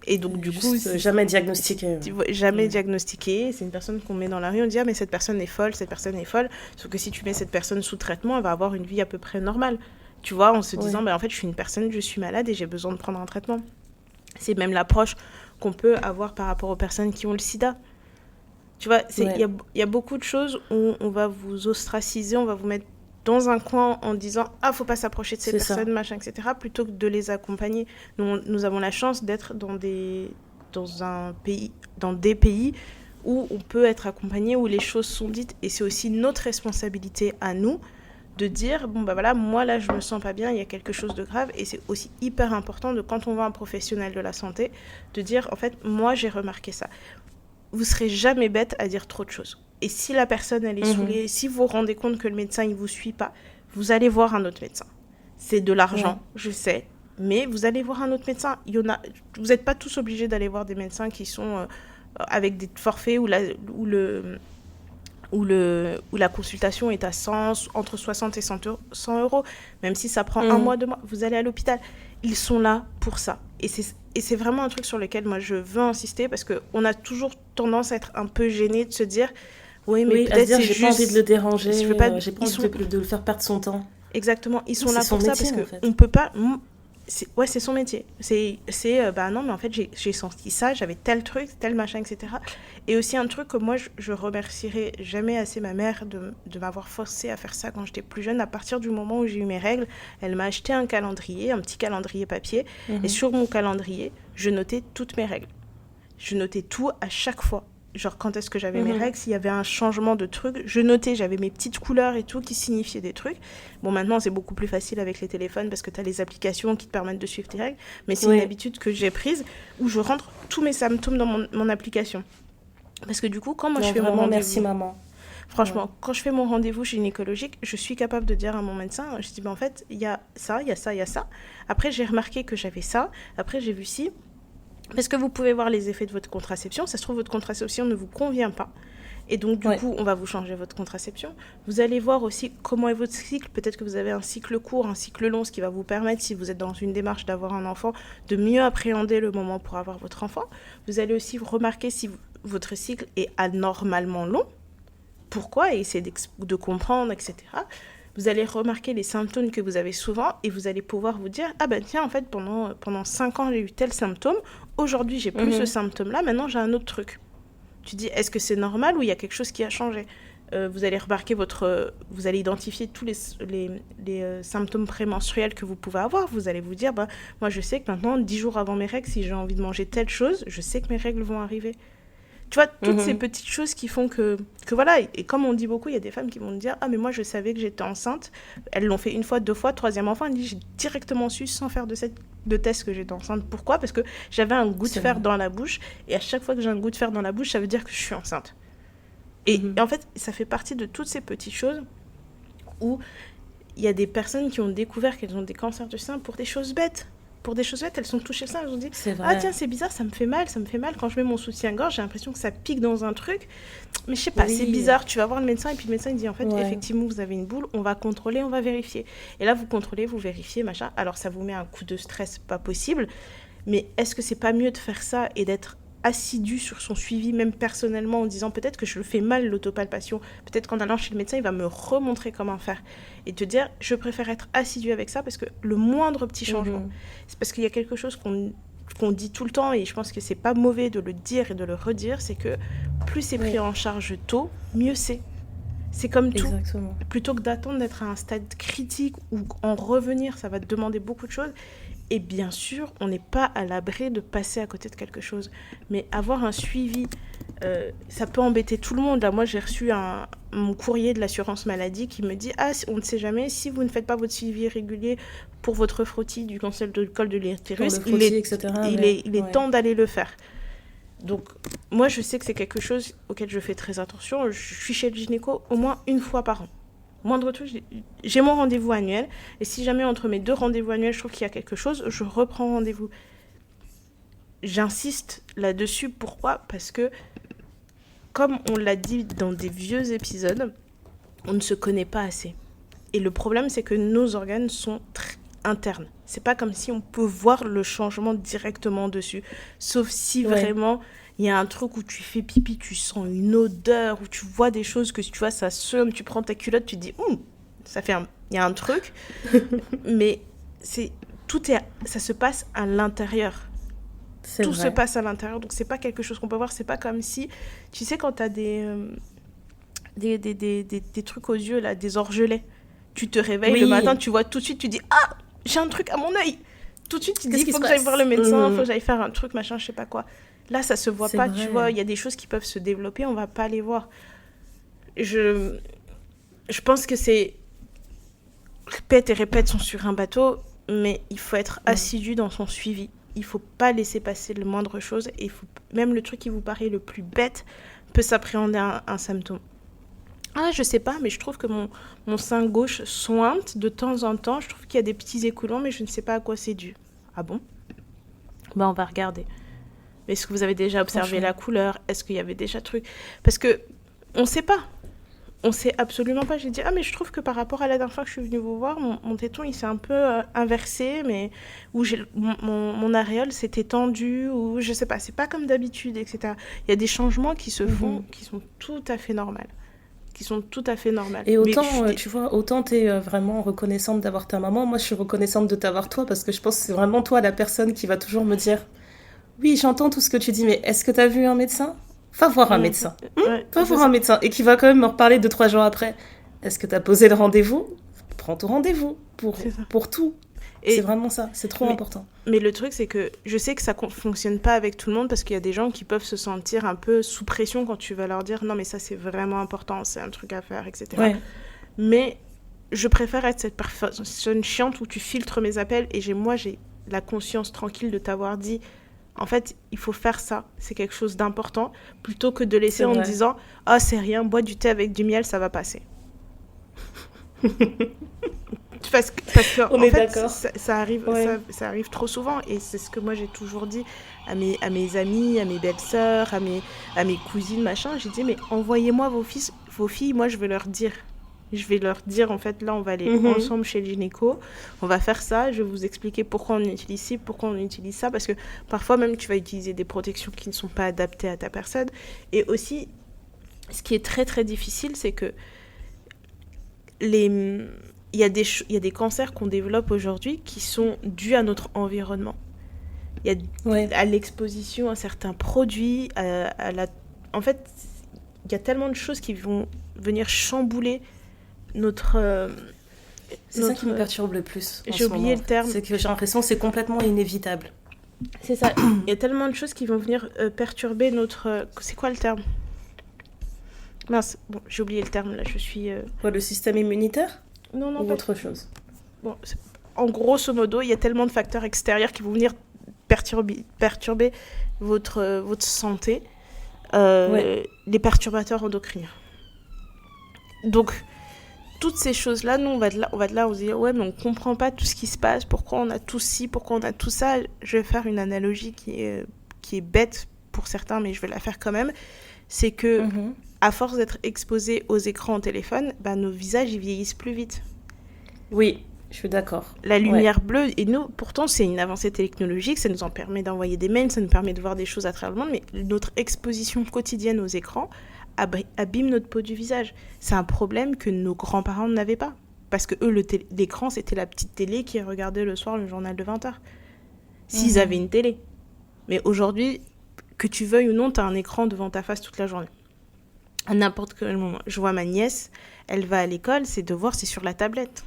Et donc, du coup...
Jamais diagnostiquée.
Jamais diagnostiquée. C'est une personne qu'on met dans la rue, on dit « Ah, mais cette personne est folle, cette personne est folle. » Sauf que si tu mets cette personne sous traitement, elle va avoir une vie à peu près normale. Tu vois, en se disant « En fait, je suis une personne, je suis malade et j'ai besoin de prendre un traitement. » C'est même l'approche qu'on peut avoir par rapport aux personnes qui ont le sida. Tu vois, il y a beaucoup de choses où on va vous ostraciser, on va vous mettre dans un coin en disant « Ah, faut pas s'approcher de ces personnes, machin, etc. » plutôt que de les accompagner. Nous avons la chance d'être dans des pays où on peut être accompagné, où les choses sont dites. Et c'est aussi notre responsabilité à nous de dire « Bon, bah voilà, moi là, je me sens pas bien, il y a quelque chose de grave. » Et c'est aussi hyper important, quand on voit un professionnel de la santé, de dire « En fait, moi, j'ai remarqué ça. » Vous serez jamais bête à dire trop de choses. Et si la personne, elle est saoulée, si vous vous rendez compte que le médecin, il ne vous suit pas, vous allez voir un autre médecin. C'est de l'argent, je sais. Mais vous allez voir un autre médecin. Vous n'êtes pas tous obligés d'aller voir des médecins qui sont avec des forfaits où la consultation est à entre 60 et 100 euros. Même si ça prend un mois, 2 mois, vous allez à l'hôpital. Ils sont là pour ça. Et c'est vraiment un truc sur lequel moi je veux insister, parce qu'on a toujours tendance à être un peu gêné de se dire oui, mais peut-être c'est juste...
j'ai pas envie de le déranger, j'ai pas envie de le faire perdre son temps.
Exactement, ils sont là pour ça, parce
en fait.
qu'on peut pas... c'est son métier. Non, mais en fait, j'ai senti ça, j'avais tel truc, tel machin, etc. Et aussi un truc que moi, je remercierai jamais assez ma mère de m'avoir forcé à faire ça quand j'étais plus jeune. À partir du moment où j'ai eu mes règles, elle m'a acheté un calendrier, un petit calendrier papier. Et sur mon calendrier, je notais toutes mes règles. Je notais tout à chaque fois. Genre, quand est-ce que j'avais mes règles, s'il y avait un changement de truc, je notais, j'avais mes petites couleurs et tout qui signifiaient des trucs. Bon, maintenant, c'est beaucoup plus facile avec les téléphones parce que tu as les applications qui te permettent de suivre tes règles. Mais c'est une habitude que j'ai prise où je rentre tous mes symptômes dans mon application. Parce que du coup, quand moi je fais mon rendez-vous...
Merci, maman.
Franchement, quand je fais mon rendez-vous gynécologique, je suis capable de dire à mon médecin, je dis, en fait, il y a ça, il y a ça, il y a ça. Après, j'ai remarqué que j'avais ça. Après, j'ai vu ci. Parce que vous pouvez voir les effets de votre contraception. Ça se trouve, votre contraception ne vous convient pas. Et donc, du coup, on va vous changer votre contraception. Vous allez voir aussi comment est votre cycle. Peut-être que vous avez un cycle court, un cycle long, ce qui va vous permettre, si vous êtes dans une démarche d'avoir un enfant, de mieux appréhender le moment pour avoir votre enfant. Vous allez aussi remarquer si votre cycle est anormalement long. Pourquoi ? Et essayer de comprendre, etc. Vous allez remarquer les symptômes que vous avez souvent et vous allez pouvoir vous dire « Ah ben tiens, en fait, pendant 5 ans, j'ai eu tel symptôme. Aujourd'hui, j'ai plus ce symptôme-là. Maintenant, j'ai un autre truc. » Tu dis « Est-ce que c'est normal ou il y a quelque chose qui a changé ?» Vous allez remarquer vous allez identifier tous les symptômes prémenstruels que vous pouvez avoir. Vous allez vous dire « Moi, je sais que maintenant, 10 jours avant mes règles, si j'ai envie de manger telle chose, je sais que mes règles vont arriver. » Tu vois, toutes ces petites choses qui font que voilà, et comme on dit beaucoup, il y a des femmes qui vont me dire « Ah, mais moi, je savais que j'étais enceinte. » Elles l'ont fait 1 fois, 2 fois, 3e enfant, elle dit « J'ai directement su, sans faire de test, que j'étais enceinte. » Pourquoi ? Parce que j'avais un goût de fer dans la bouche, et à chaque fois que j'ai un goût de fer dans la bouche, ça veut dire que je suis enceinte. Et en fait, ça fait partie de toutes ces petites choses où il y a des personnes qui ont découvert qu'elles ont des cancers du sein pour des choses bêtes. Pour des choses bêtes, elles sont touchées ça, elles ont dit « Ah tiens, c'est bizarre, ça me fait mal. Quand je mets mon soutien-gorge, j'ai l'impression que ça pique dans un truc. Mais je sais pas, c'est bizarre. » Tu vas voir le médecin et puis le médecin il dit « En fait, effectivement, vous avez une boule, on va contrôler, on va vérifier. » Et là, vous contrôlez, vous vérifiez, machin. Alors, ça vous met un coup de stress pas possible. Mais est-ce que c'est pas mieux de faire ça et d'être assidu sur son suivi, même personnellement, en disant peut-être que je le fais mal, l'autopalpation, peut-être qu'en allant chez le médecin, il va me remontrer comment faire, et te dire, je préfère être assidu avec ça, parce que le moindre petit changement, c'est parce qu'il y a quelque chose qu'on dit tout le temps, et je pense que c'est pas mauvais de le dire et de le redire, c'est que plus c'est pris en charge tôt, mieux c'est. C'est comme tout.
Exactement.
Plutôt que d'attendre d'être à un stade critique ou en revenir, ça va te demander beaucoup de choses. Et bien sûr, on n'est pas à l'abri de passer à côté de quelque chose. Mais avoir un suivi, ça peut embêter tout le monde. Là, moi, j'ai reçu mon courrier de l'assurance maladie qui me dit « Ah, on ne sait jamais, si vous ne faites pas votre suivi régulier pour votre frottis du cancer du col de l'utérus, il est temps d'aller le faire. » Donc, moi, je sais que c'est quelque chose auquel je fais très attention. Je suis chez le gynéco au moins 1 fois par an. Moindre truc, j'ai mon rendez-vous annuel. Et si jamais entre mes 2 rendez-vous annuels, je trouve qu'il y a quelque chose, je reprends rendez-vous. J'insiste là-dessus. Pourquoi ? Parce que, comme on l'a dit dans des vieux épisodes, on ne se connaît pas assez. Et le problème, c'est que nos organes sont très internes. C'est pas comme si on peut voir le changement directement dessus. Sauf si vraiment... Il y a un truc où tu fais pipi, tu sens une odeur, où tu vois des choses que tu vois, ça somme, tu prends ta culotte, tu te dis, il y a un truc. Mais ça se passe à l'intérieur. Tout se passe à l'intérieur, donc c'est pas quelque chose qu'on peut voir. C'est pas comme si, tu sais, quand t'as des trucs aux yeux, là, des orgelets, tu te réveilles le matin, tu vois tout de suite, tu dis, ah, j'ai un truc à mon œil. Tout de suite, tu dis, il faut que j'aille voir le médecin, il faut que j'aille faire un truc, machin, je sais pas quoi. Là, ça se voit pas, tu vois. Il y a des choses qui peuvent se développer, on va pas les voir. Je pense que c'est... Répète sont sur un bateau, mais il faut être assidu dans son suivi. Il faut pas laisser passer le moindre chose. Et même le truc qui vous paraît le plus bête peut s'appréhender un symptôme. Ah, je sais pas, mais je trouve que mon sein gauche sointe de temps en temps. Je trouve qu'il y a des petits écoulants, mais je ne sais pas à quoi c'est dû. Ah bon? On va regarder. Mais est-ce que vous avez déjà observé la couleur? Est-ce qu'il y avait déjà truc? Parce que on sait pas. On sait absolument pas. J'ai dit, ah, mais je trouve que par rapport à la dernière fois que je suis venue vous voir, mon téton, il s'est un peu inversé, mais où mon aréole s'est étendue, ou je sais pas, c'est pas comme d'habitude, etc. Il y a des changements qui se font, qui sont tout à fait normaux.
Et autant, tu vois, autant t'es vraiment reconnaissante d'avoir ta maman, moi je suis reconnaissante de t'avoir toi, parce que je pense que c'est vraiment toi la personne qui va toujours me dire, oui, j'entends tout ce que tu dis, mais est-ce que t'as vu un médecin? Va voir un médecin. Va voir un médecin. Et qui va quand même me reparler 2-3 jours après. Est-ce que t'as posé le rendez-vous? Prends ton rendez-vous pour tout. Et c'est vraiment ça, c'est trop important.
Mais le truc, c'est que je sais que ça ne fonctionne pas avec tout le monde, parce qu'il y a des gens qui peuvent se sentir un peu sous pression quand tu vas leur dire non, mais ça c'est vraiment important, c'est un truc à faire, etc. Ouais. Mais je préfère être cette personne chiante où tu filtres mes appels et j'ai la conscience tranquille de t'avoir dit en fait, il faut faire ça, c'est quelque chose d'important, plutôt que de laisser en disant ah, c'est rien, bois du thé avec du miel, ça va passer. Parce que
on
en
est
fait,
d'accord.
Ça arrive trop souvent, et c'est ce que moi j'ai toujours dit à mes amis, à mes belles-sœurs, à mes cousines, machin. J'ai dit, mais envoyez-moi vos filles, moi je vais leur dire. En fait, là on va aller ensemble chez le gynéco, on va faire ça, je vais vous expliquer pourquoi on utilise ci, pourquoi on utilise ça, parce que parfois même tu vas utiliser des protections qui ne sont pas adaptées à ta personne. Et aussi, ce qui est très très difficile, c'est que il y a des cancers qu'on développe aujourd'hui qui sont dus à notre environnement. Il y a à l'exposition à certains produits, en fait, il y a tellement de choses qui vont venir chambouler
c'est ça qui me perturbe le plus.
J'ai oublié le terme.
C'est que j'ai l'impression que c'est complètement inévitable.
C'est ça. Il y a tellement de choses qui vont venir perturber notre... c'est quoi le terme? Mince, bon, j'ai oublié le terme, là, je suis...
le système immunitaire?
Non,
ou
pas
autre chose.
Bon, en grosso modo, il y a tellement de facteurs extérieurs qui vont venir perturber votre santé. Les perturbateurs endocriniens. Donc, toutes ces choses-là, nous, on va de là, on se dit, ouais, mais on comprend pas tout ce qui se passe, pourquoi on a tout ci, pourquoi on a tout ça. Je vais faire une analogie qui est bête pour certains, mais je vais la faire quand même. C'est que, à force d'être exposés aux écrans au téléphone, nos visages, ils vieillissent plus vite.
Oui, je suis d'accord.
La lumière bleue, et nous, pourtant, c'est une avancée technologique, ça nous en permet d'envoyer des mails, ça nous permet de voir des choses à travers le monde, mais notre exposition quotidienne aux écrans abîme notre peau du visage. C'est un problème que nos grands-parents n'avaient pas. Parce que eux, l'écran, c'était la petite télé qui regardait le soir le journal de 20h. S'ils avaient une télé. Mais aujourd'hui, que tu veuilles ou non, tu as un écran devant ta face toute la journée. À n'importe quel moment. Je vois ma nièce, elle va à l'école, ses devoirs, c'est sur la tablette.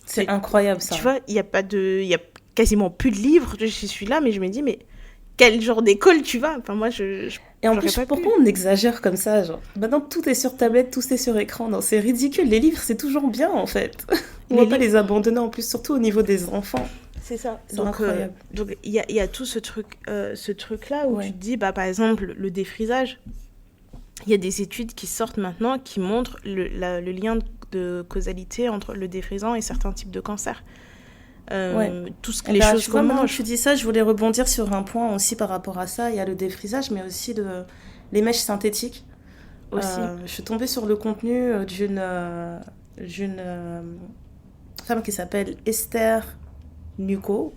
C'est incroyable, ça.
Tu vois, il y a quasiment plus de livres. Je suis là, mais je me dis, mais quel genre d'école tu vas? Enfin, moi,
et en plus, pourquoi on exagère comme ça, genre, maintenant tout est sur tablette, tout est sur écran. Non, c'est ridicule. Les livres, c'est toujours bien, en fait. On ne va pas les abandonner, en plus, surtout au niveau des enfants.
C'est ça.
C'est incroyable.
Donc, il y a tout ce truc-là où tu te dis, par exemple, le défrisage. Il y a des études qui sortent maintenant qui montrent le lien de causalité entre le défrisant et certains types de cancers. Tout ce que les choses qu'on mange.
Tu dis ça, je voulais rebondir sur un point aussi par rapport à ça. Il y a le défrisage, mais aussi les mèches synthétiques. Aussi. Je suis tombée sur le contenu d'une femme qui s'appelle Esther Nuko,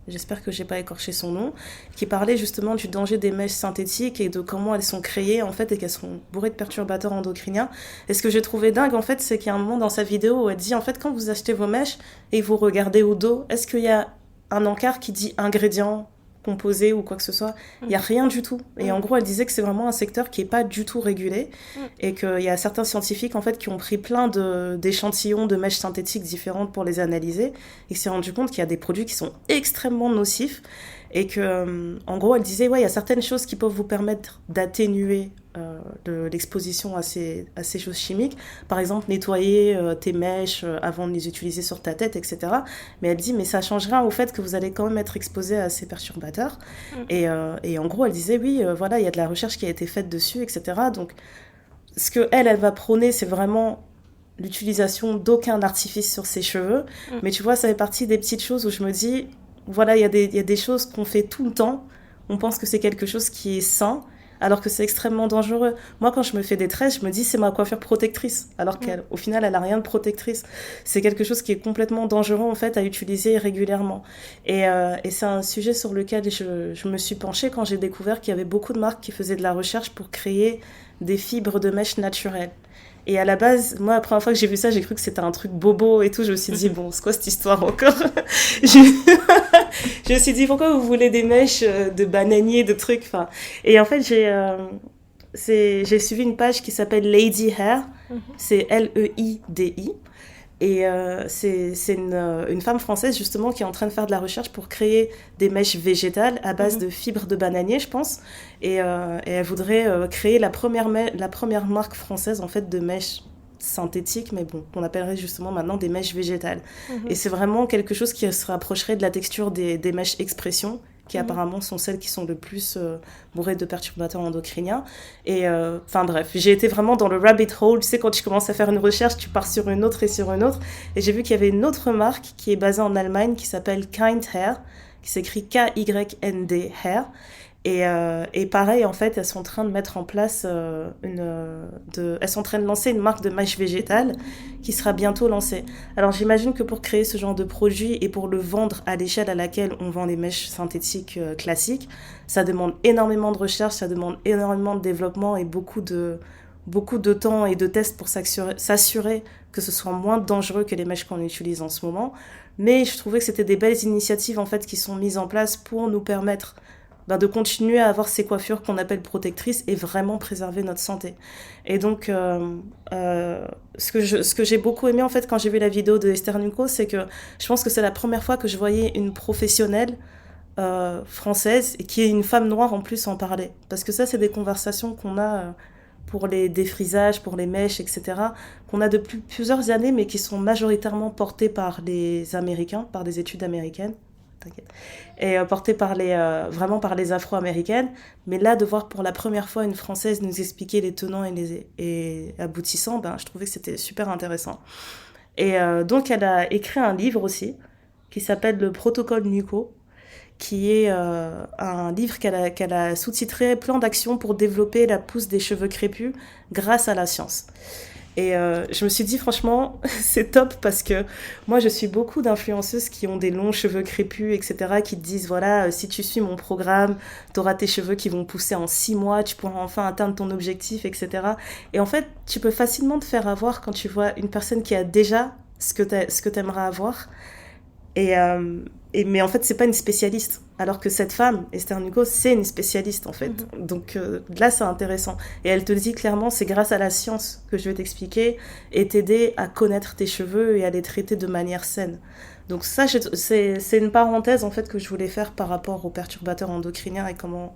j'espère que j'ai pas écorché son nom, qui parlait justement du danger des mèches synthétiques et de comment elles sont créées en fait et qu'elles sont bourrées de perturbateurs endocriniens. Et ce que j'ai trouvé dingue en fait, c'est qu'il y a un moment dans sa vidéo où elle dit en fait quand vous achetez vos mèches et vous regardez au dos, est-ce qu'il y a un encart qui dit ingrédients composés ou quoi que ce soit? Il y a rien du tout. Et en gros, elle disait que c'est vraiment un secteur qui est pas du tout régulé et qu'il y a certains scientifiques en fait qui ont pris plein d'échantillons de mèches synthétiques différentes pour les analyser et s'est rendu compte qu'il y a des produits qui sont extrêmement nocifs et que en gros, elle disait il y a certaines choses qui peuvent vous permettre d'atténuer l'exposition à ces choses chimiques. Par exemple, nettoyer tes mèches avant de les utiliser sur ta tête, etc. Mais elle dit, mais ça change rien au fait que vous allez quand même être exposé à ces perturbateurs. Et en gros, elle disait, oui, voilà, il y a de la recherche qui a été faite dessus, etc. Donc, ce que elle va prôner, c'est vraiment l'utilisation d'aucun artifice sur ses cheveux. Mais tu vois, ça fait partie des petites choses où je me dis, voilà, il y a des choses qu'on fait tout le temps. On pense que c'est quelque chose qui est sain, alors que c'est extrêmement dangereux. Moi, quand je me fais des tresses, je me dis, c'est ma coiffure protectrice, alors qu'au final, elle n'a rien de protectrice. C'est quelque chose qui est complètement dangereux, en fait, à utiliser régulièrement. Et c'est un sujet sur lequel je me suis penchée quand j'ai découvert qu'il y avait beaucoup de marques qui faisaient de la recherche pour créer des fibres de mèche naturelles. Et à la base, moi, la première fois que j'ai vu ça, j'ai cru que c'était un truc bobo et tout. Je me suis dit, bon, c'est quoi cette histoire encore? Je me suis dit, pourquoi vous voulez des mèches de bananier, de trucs, enfin. Et en fait, j'ai suivi une page qui s'appelle Lady Hair. C'est Leidi. Et c'est une femme française, justement, qui est en train de faire de la recherche pour créer des mèches végétales à base de fibres de bananier, je pense. Et elle voudrait créer la première marque française, en fait, de mèches synthétiques, mais bon, qu'on appellerait justement maintenant des mèches végétales. Et c'est vraiment quelque chose qui se rapprocherait de la texture des mèches expression, qui apparemment sont celles qui sont le plus bourrées de perturbateurs endocriniens. Et enfin bref, j'ai été vraiment dans le rabbit hole. Tu sais, quand tu commences à faire une recherche, tu pars sur une autre et sur une autre. Et j'ai vu qu'il y avait une autre marque qui est basée en Allemagne qui s'appelle Kind Hair, qui s'écrit Kynd Hair. Et pareil, en fait, elles sont en train de mettre en place elles sont en train de lancer une marque de mèche végétale qui sera bientôt lancée. Alors j'imagine que pour créer ce genre de produit et pour le vendre à l'échelle à laquelle on vend les mèches synthétiques classiques, ça demande énormément de recherche, ça demande énormément de développement et beaucoup de temps et de tests pour s'assurer que ce soit moins dangereux que les mèches qu'on utilise en ce moment. Mais je trouvais que c'était des belles initiatives en fait qui sont mises en place pour nous permettre de continuer à avoir ces coiffures qu'on appelle protectrices et vraiment préserver notre santé. Et donc, ce que j'ai beaucoup aimé en fait quand j'ai vu la vidéo de Esther Nuko, c'est que je pense que c'est la première fois que je voyais une professionnelle française et qui est une femme noire en plus en parler. Parce que ça, c'est des conversations qu'on a pour les défrisages, pour les mèches, etc., qu'on a depuis plusieurs années, mais qui sont majoritairement portées par les Américains, par des études américaines. T'inquiète. Et portée vraiment par les Afro-américaines. Mais là, de voir pour la première fois une Française nous expliquer les tenants et aboutissants, je trouvais que c'était super intéressant. Et donc, elle a écrit un livre aussi, qui s'appelle Le Protocole Nuko, qui est un livre qu'elle a sous-titré « Plan d'action pour développer la pousse des cheveux crépus grâce à la science ». Et je me suis dit, franchement, c'est top parce que moi, je suis beaucoup d'influenceuses qui ont des longs cheveux crépus, etc., qui te disent, voilà, si tu suis mon programme, tu auras tes cheveux qui vont pousser en 6 mois, tu pourras enfin atteindre ton objectif, etc. Et en fait, tu peux facilement te faire avoir quand tu vois une personne qui a déjà ce que tu aimerais avoir. Mais en fait, c'est pas une spécialiste. Alors que cette femme, Esther Nuko, c'est une spécialiste, en fait. Donc là, c'est intéressant. Et elle te dit clairement, c'est grâce à la science que je vais t'expliquer et t'aider à connaître tes cheveux et à les traiter de manière saine. Donc ça, c'est une parenthèse, en fait, que je voulais faire par rapport aux perturbateurs endocriniens et comment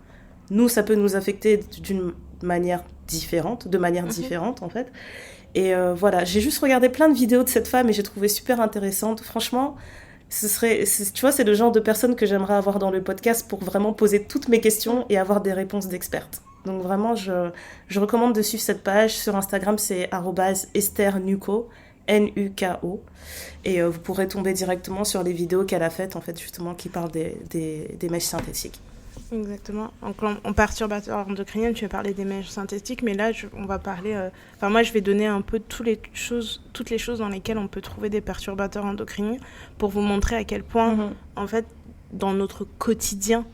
nous, ça peut nous affecter d'une manière différente, en fait. Et voilà, j'ai juste regardé plein de vidéos de cette femme et j'ai trouvé super intéressante. Franchement, tu vois, c'est le genre de personne que j'aimerais avoir dans le podcast pour vraiment poser toutes mes questions et avoir des réponses d'expertes. Donc vraiment, je recommande de suivre cette page. Sur Instagram, c'est @EstherNuko, Nuko. Et vous pourrez tomber directement sur les vidéos qu'elle a faites, en fait, justement, qui parlent des mèches synthétiques.
Exactement. En perturbateur endocrinien, tu as parlé des mèches synthétiques, mais là, on va parler... moi, je vais donner un peu toutes les choses dans lesquelles on peut trouver des perturbateurs endocriniens pour vous montrer à quel point, en fait, dans notre quotidien,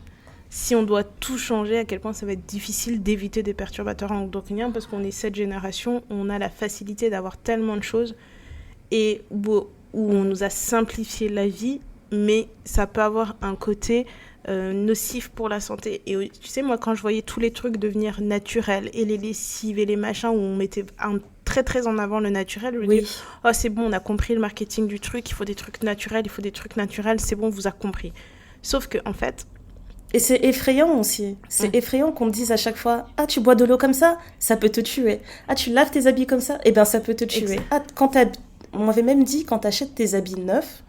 si on doit tout changer, à quel point ça va être difficile d'éviter des perturbateurs endocriniens parce qu'on est cette génération, on a la facilité d'avoir tellement de choses et où on nous a simplifié la vie, mais ça peut avoir un côté... nocif pour la santé. Et tu sais, moi, quand je voyais tous les trucs devenir naturels et les lessives et les machins où on mettait très très en avant le naturel, je me dis, oh c'est bon, on a compris le marketing du truc, il faut des trucs naturels, c'est bon, on vous a compris. Sauf que, en fait...
Et c'est effrayant aussi. C'est effrayant qu'on te dise à chaque fois, ah, tu bois de l'eau comme ça peut te tuer. Ah, tu laves tes habits comme ça, ça peut te tuer. Ah, on m'avait même dit, quand t'achètes tes habits neufs,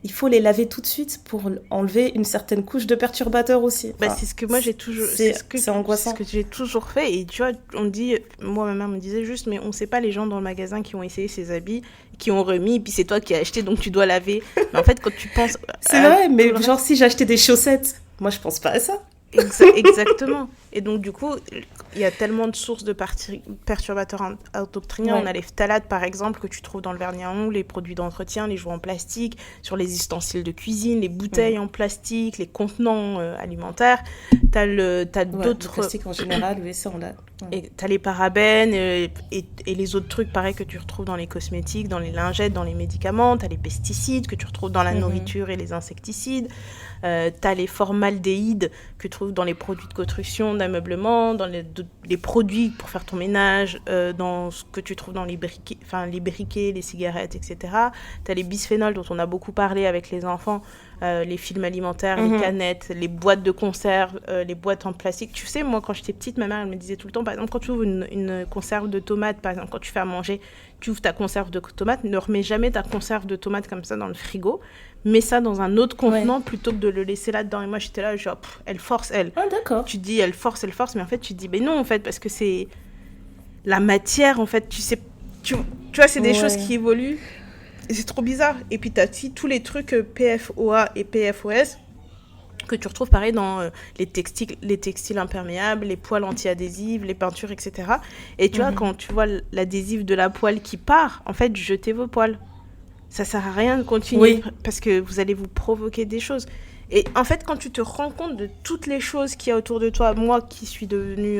il faut les laver tout de suite pour enlever une certaine couche de perturbateurs aussi.
Enfin, c'est ce que moi j'ai toujours...
C'est angoissant.
C'est ce que j'ai toujours fait. Et tu vois, on dit... Moi, ma mère me disait juste, mais on sait pas les gens dans le magasin qui ont essayé ces habits, qui ont remis, puis c'est toi qui as acheté, donc tu dois laver. Mais en fait, quand tu penses...
C'est vrai, mais genre si j'achetais des chaussettes, moi je pense pas à ça.
Exactement. Et donc, du coup, il y a tellement de sources de perturbateurs endocriniens. On a les phtalates, par exemple, que tu trouves dans le vernis à ongles, les produits d'entretien, les jouets en plastique, sur les ustensiles de cuisine, les bouteilles en plastique, les contenants alimentaires. T'as d'autres...
Le plastique en général, oui, ça on l'a.
Et t'as les parabènes et les autres trucs, pareil, que tu retrouves dans les cosmétiques, dans les lingettes, dans les médicaments. T'as les pesticides que tu retrouves dans la nourriture et les insecticides. T'as les formaldéhydes que tu trouves dans les produits de construction, d'ameublement, dans les produits pour faire ton ménage, dans ce que tu trouves dans les briquets, les cigarettes, etc. T'as les bisphénols dont on a beaucoup parlé avec les enfants, les films alimentaires, les canettes, les boîtes de conserve, les boîtes en plastique. Tu sais, moi, quand j'étais petite, ma mère, elle me disait tout le temps, par exemple, quand tu ouvres une conserve de tomates, par exemple, quand tu fais à manger, tu ouvres ta conserve de tomates, ne remets jamais ta conserve de tomates comme ça dans le frigo, mets ça dans un autre contenant plutôt que de le laisser là-dedans. Et moi, j'étais là, genre, elle force, elle.
Ah, d'accord.
Tu dis, elle force, mais en fait, tu dis, mais non, en fait, parce que c'est la matière, en fait, tu sais, tu vois, c'est des choses qui évoluent. Et c'est trop bizarre. Et puis, tu as aussi tous les trucs PFOA et PFOS que tu retrouves pareil dans les textiles imperméables, les poêles anti-adhésives, les peintures, etc. Et tu vois, quand tu vois l'adhésif de la poêle qui part, en fait, jetez vos poêles. Ça sert à rien de continuer parce que vous allez vous provoquer des choses. Et en fait, quand tu te rends compte de toutes les choses qu'il y a autour de toi, moi qui suis devenue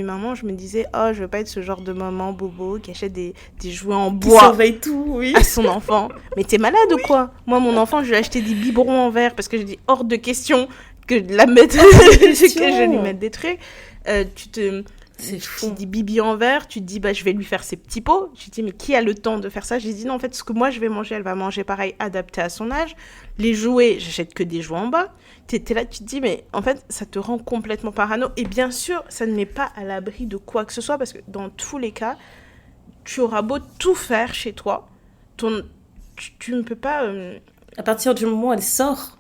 maman, je me disais, oh, je veux pas être ce genre de maman bobo qui achète des jouets en bois.
Qui surveille tout, à
son enfant. Mais t'es malade ou quoi? Moi, mon enfant, je lui ai acheté des biberons en verre parce que j'ai dit hors de question que je lui mette des trucs.
C'est fou.
Tu dis bibi en verre, tu te dis je vais lui faire ses petits pots. Je dis mais qui a le temps de faire ça? J'ai dit non, en fait ce que moi je vais manger, elle va manger pareil, adapté à son âge. Les jouets, j'achète que des jouets en bas. T'es là, tu te dis mais en fait ça te rend complètement parano. Et bien sûr, ça ne met pas à l'abri de quoi que ce soit parce que dans tous les cas, tu auras beau tout faire chez toi, tu ne peux pas...
À partir du moment où elle sort,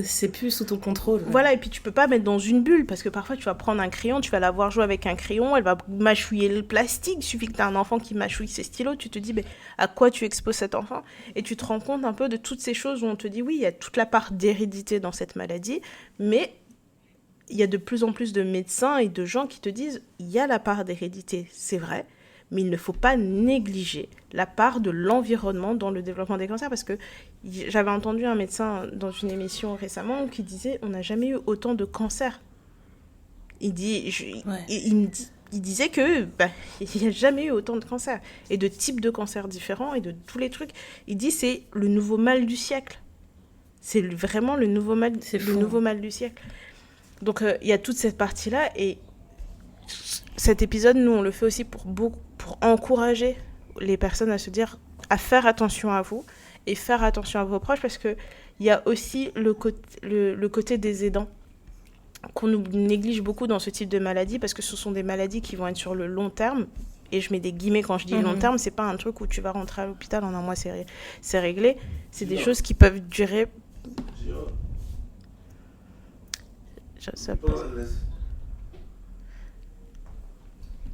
c'est plus sous ton contrôle.
Voilà, et puis tu peux pas mettre dans une bulle parce que parfois tu vas prendre un crayon, tu vas la voir jouer avec un crayon, elle va mâchouiller le plastique. Il suffit que tu aies un enfant qui mâchouille ses stylos, tu te dis à quoi tu exposes cet enfant? Et tu te rends compte un peu de toutes ces choses où on te dit oui, il y a toute la part d'hérédité dans cette maladie, mais il y a de plus en plus de médecins et de gens qui te disent il y a la part d'hérédité, c'est vrai, mais il ne faut pas négliger la part de l'environnement dans le développement des cancers, parce que j'avais entendu un médecin dans une émission récemment qui disait on n'a jamais eu autant de cancers. Il disait que il n'y a jamais eu autant de cancers et de types de cancers différents et de tous les trucs. Il dit c'est le nouveau mal du siècle. C'est vraiment le nouveau mal du siècle. Donc il y a toute cette partie-là et cet épisode, nous, on le fait aussi pour encourager les personnes à se dire, à faire attention à vous et faire attention à vos proches, parce qu'il y a aussi le côté des aidants qu'on néglige beaucoup dans ce type de maladie, parce que ce sont des maladies qui vont être sur le long terme. Et je mets des guillemets quand je dis long terme, c'est pas un truc où tu vas rentrer à l'hôpital en un mois, c'est réglé. C'est des choses qui peuvent durer...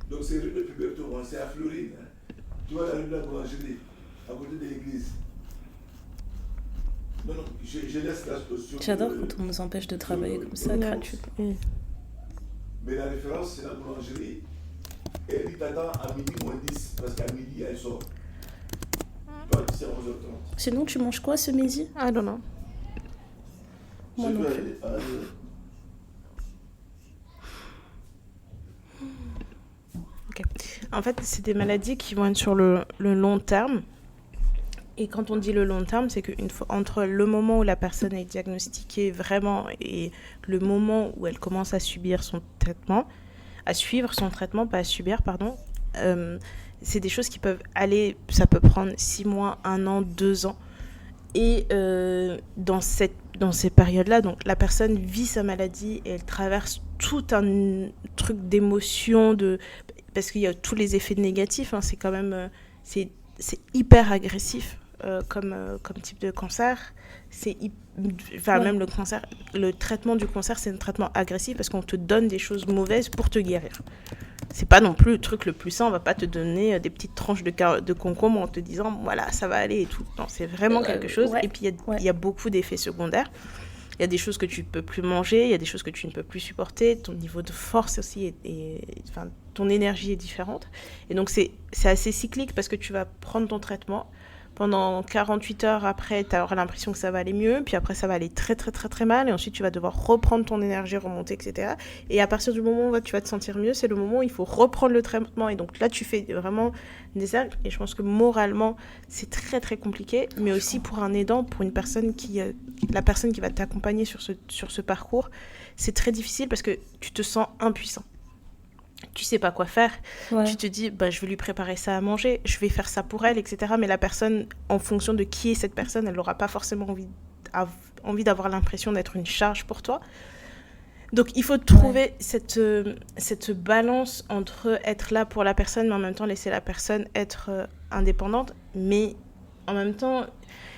Donc c'est rue de Puberto, c'est à Floride. Hein. Tu vois la rue de la boulangerie, à côté de l'église. Non, je laisse la situation.
J'adore quand on nous empêche de travailler comme ça, gratuitement.
Mais la référence, c'est la boulangerie. Et elle dit t'attends à midi moins 10, parce qu'à midi, elle sort. Toi, c'est 11h30.
Sinon, tu manges quoi ce midi?
I don't know.
Moi non plus.
Okay. En fait, c'est des maladies qui vont être sur le long terme. Et quand on dit le long terme, c'est qu'entre le moment où la personne est diagnostiquée vraiment et le moment où elle commence à suivre son traitement, pas à subir, pardon, c'est des choses qui peuvent aller, ça peut prendre 6 mois, 1 an, 2 ans. Et dans ces périodes-là, donc la personne vit sa maladie et elle traverse tout un truc d'émotion, parce qu'il y a tous les effets négatifs, hein, c'est quand même c'est hyper agressif comme type de cancer, même le cancer, le traitement du cancer, c'est un traitement agressif parce qu'on te donne des choses mauvaises pour te guérir. C'est pas non plus le truc le plus sain, on va pas te donner des petites tranches de concombre en te disant voilà, ça va aller et tout. Non, c'est vraiment quelque chose. Et puis il y a beaucoup d'effets secondaires. Il y a des choses que tu ne peux plus manger, il y a des choses que tu ne peux plus supporter, ton niveau de force aussi, ton énergie est différente. Et donc, c'est assez cyclique parce que tu vas prendre ton traitement. Pendant 48 heures après, tu auras l'impression que ça va aller mieux, puis après, ça va aller très, très, très, très mal. Et ensuite, tu vas devoir reprendre ton énergie, remonter, etc. Et à partir du moment où tu vas te sentir mieux, c'est le moment où il faut reprendre le traitement. Et donc là, tu fais vraiment des cercles. Et je pense que moralement, c'est très, très compliqué. Mais aussi pour un aidant, pour une personne la personne qui va t'accompagner sur ce parcours, c'est très difficile parce que tu te sens impuissant. Tu sais pas quoi faire, tu te dis je vais lui préparer ça à manger, je vais faire ça pour elle, etc. Mais la personne, en fonction de qui est cette personne, elle n'aura pas forcément envie d'avoir l'impression d'être une charge pour toi. Donc il faut trouver cette balance entre être là pour la personne, mais en même temps laisser la personne être indépendante. Mais en même temps,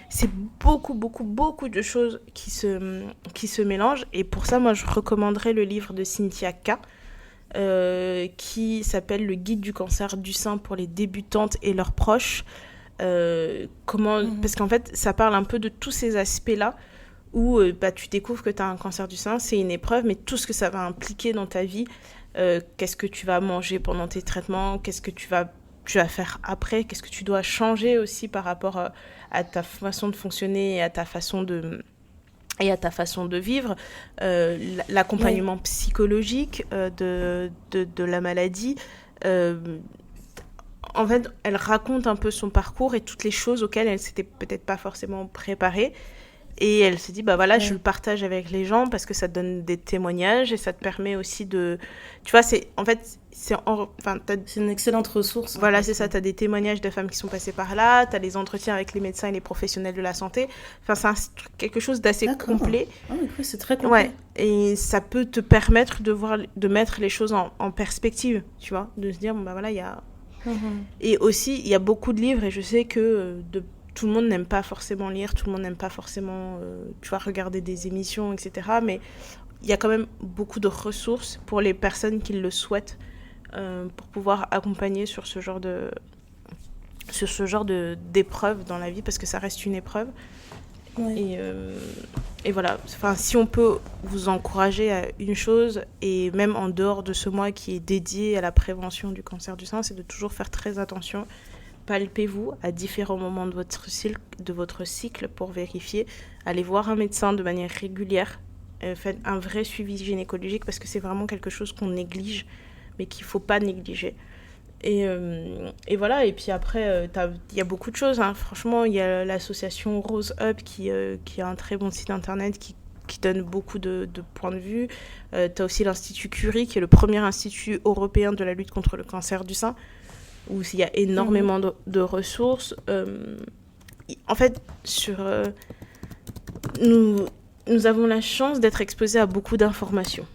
c'est beaucoup, beaucoup, beaucoup de choses qui se mélangent. Et pour ça, moi, je recommanderais le livre de Cynthia K, qui s'appelle « Le guide du cancer du sein pour les débutantes et leurs proches ». Parce qu'en fait, ça parle un peu de tous ces aspects-là où tu découvres que tu as un cancer du sein, c'est une épreuve, mais tout ce que ça va impliquer dans ta vie, qu'est-ce que tu vas manger pendant tes traitements, qu'est-ce que tu vas faire après, qu'est-ce que tu dois changer aussi par rapport à ta façon de fonctionner et à ta façon de vivre, l'accompagnement psychologique de la maladie. En fait, elle raconte un peu son parcours et toutes les choses auxquelles elle s'était peut-être pas forcément préparée. Et elle se dit, je le partage avec les gens parce que ça te donne des témoignages et ça te permet aussi de... Tu vois, c'est une
excellente ressource.
Voilà, c'est ça. Tu as des témoignages de femmes qui sont passées par là, tu as les entretiens avec les médecins et les professionnels de la santé. Enfin, c'est quelque chose d'assez complet.
Ah oui, c'est très complet.
Ouais, et ça peut te permettre de mettre les choses en perspective, tu vois, de se dire, il y a... Et aussi, il y a beaucoup de livres et je sais que... tout le monde n'aime pas forcément lire, tout le monde n'aime pas forcément regarder des émissions, etc. Mais il y a quand même beaucoup de ressources pour les personnes qui le souhaitent pour pouvoir accompagner sur ce genre d'épreuve dans la vie, parce que ça reste une épreuve. Ouais. Et voilà, si on peut vous encourager à une chose, et même en dehors de ce mois qui est dédié à la prévention du cancer du sein, c'est de toujours faire très attention. Palpez-vous à différents moments de votre cycle pour vérifier. Allez voir un médecin de manière régulière. Faites un vrai suivi gynécologique parce que c'est vraiment quelque chose qu'on néglige, mais qu'il ne faut pas négliger. Et voilà, et puis après, il y a beaucoup de choses. Hein. Franchement, il y a l'association Rose Up qui a un très bon site internet qui donne beaucoup de points de vue. Tu as aussi l'Institut Curie, qui est le premier institut européen de la lutte contre le cancer du sein, où il y a énormément de ressources. En fait, nous avons la chance d'être exposés à beaucoup d'informations.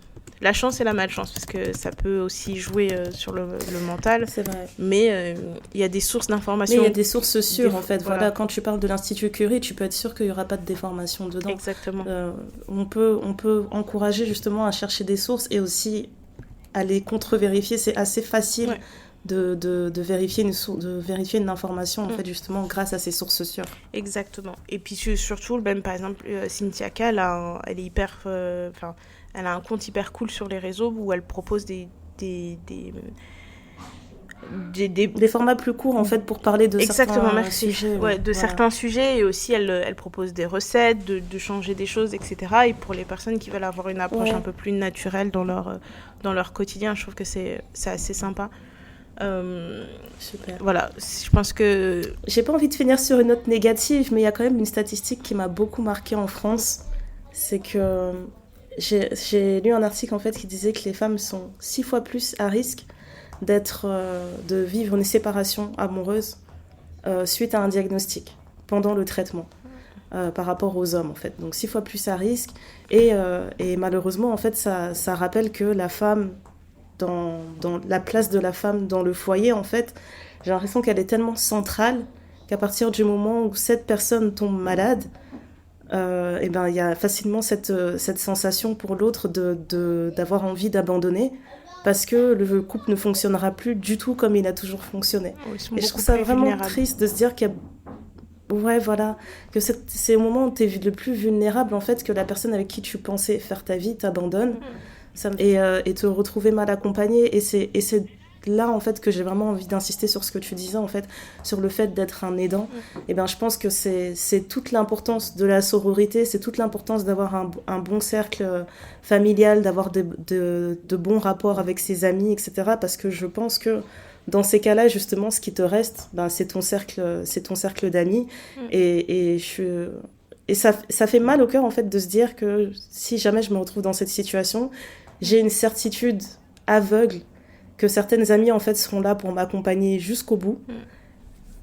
La chance et la malchance, parce que ça peut aussi jouer sur le mental.
C'est vrai.
Mais il y a des sources d'informations.
Mais il y a des sources sûres, en fait. Voilà, quand tu parles de l'Institut Curie, tu peux être sûr qu'il n'y aura pas de déformation dedans.
Exactement.
On peut encourager justement à chercher des sources et aussi à les contre-vérifier. C'est assez facile. Ouais. De vérifier une information en fait justement grâce à ces sources sûres.
Exactement. Et puis surtout même par exemple Cynthia K, elle est hyper elle a un compte hyper cool sur les réseaux où elle propose des
formats plus courts en fait pour parler de certains sujets.
Certains sujets, et aussi elle propose des recettes, de changer des choses, etc. Et pour les personnes qui veulent avoir une approche un peu plus naturelle dans leur quotidien, je trouve que c'est assez sympa.
Super.
Voilà, je pense que...
J'ai pas envie de finir sur une note négative, mais il y a quand même une statistique qui m'a beaucoup marquée en France. C'est que j'ai lu un article en fait qui disait que les femmes sont 6 fois plus à risque de vivre une séparation amoureuse suite à un diagnostic pendant le traitement par rapport aux hommes en fait. Donc 6 fois plus à risque et malheureusement en fait ça rappelle que la femme dans la place de la femme dans le foyer en fait, j'ai l'impression qu'elle est tellement centrale qu'à partir du moment où cette personne tombe malade, et ben il y a facilement cette sensation pour l'autre d'avoir envie d'abandonner parce que le couple ne fonctionnera plus du tout comme il a toujours fonctionné. Et je trouve ça vraiment triste de se dire qu'il y a ouais, voilà, que c'est au moment où tu es le plus vulnérable, en fait, que la personne avec qui tu pensais faire ta vie t'abandonne et te retrouver mal accompagné. Et c'est là, en fait, que j'ai vraiment envie d'insister sur ce que tu disais, en fait, sur le fait d'être un aidant. Et ben, je pense que c'est toute l'importance de la sororité, c'est toute l'importance d'avoir un bon cercle familial, d'avoir de bons rapports avec ses amis, etc. Parce que je pense que dans ces cas-là, justement, ce qui te reste, ben, c'est ton cercle d'amis. Et ça fait mal au cœur, en fait, de se dire que si jamais je me retrouve dans cette situation, j'ai une certitude aveugle que certaines amies, en fait, seront là pour m'accompagner jusqu'au bout.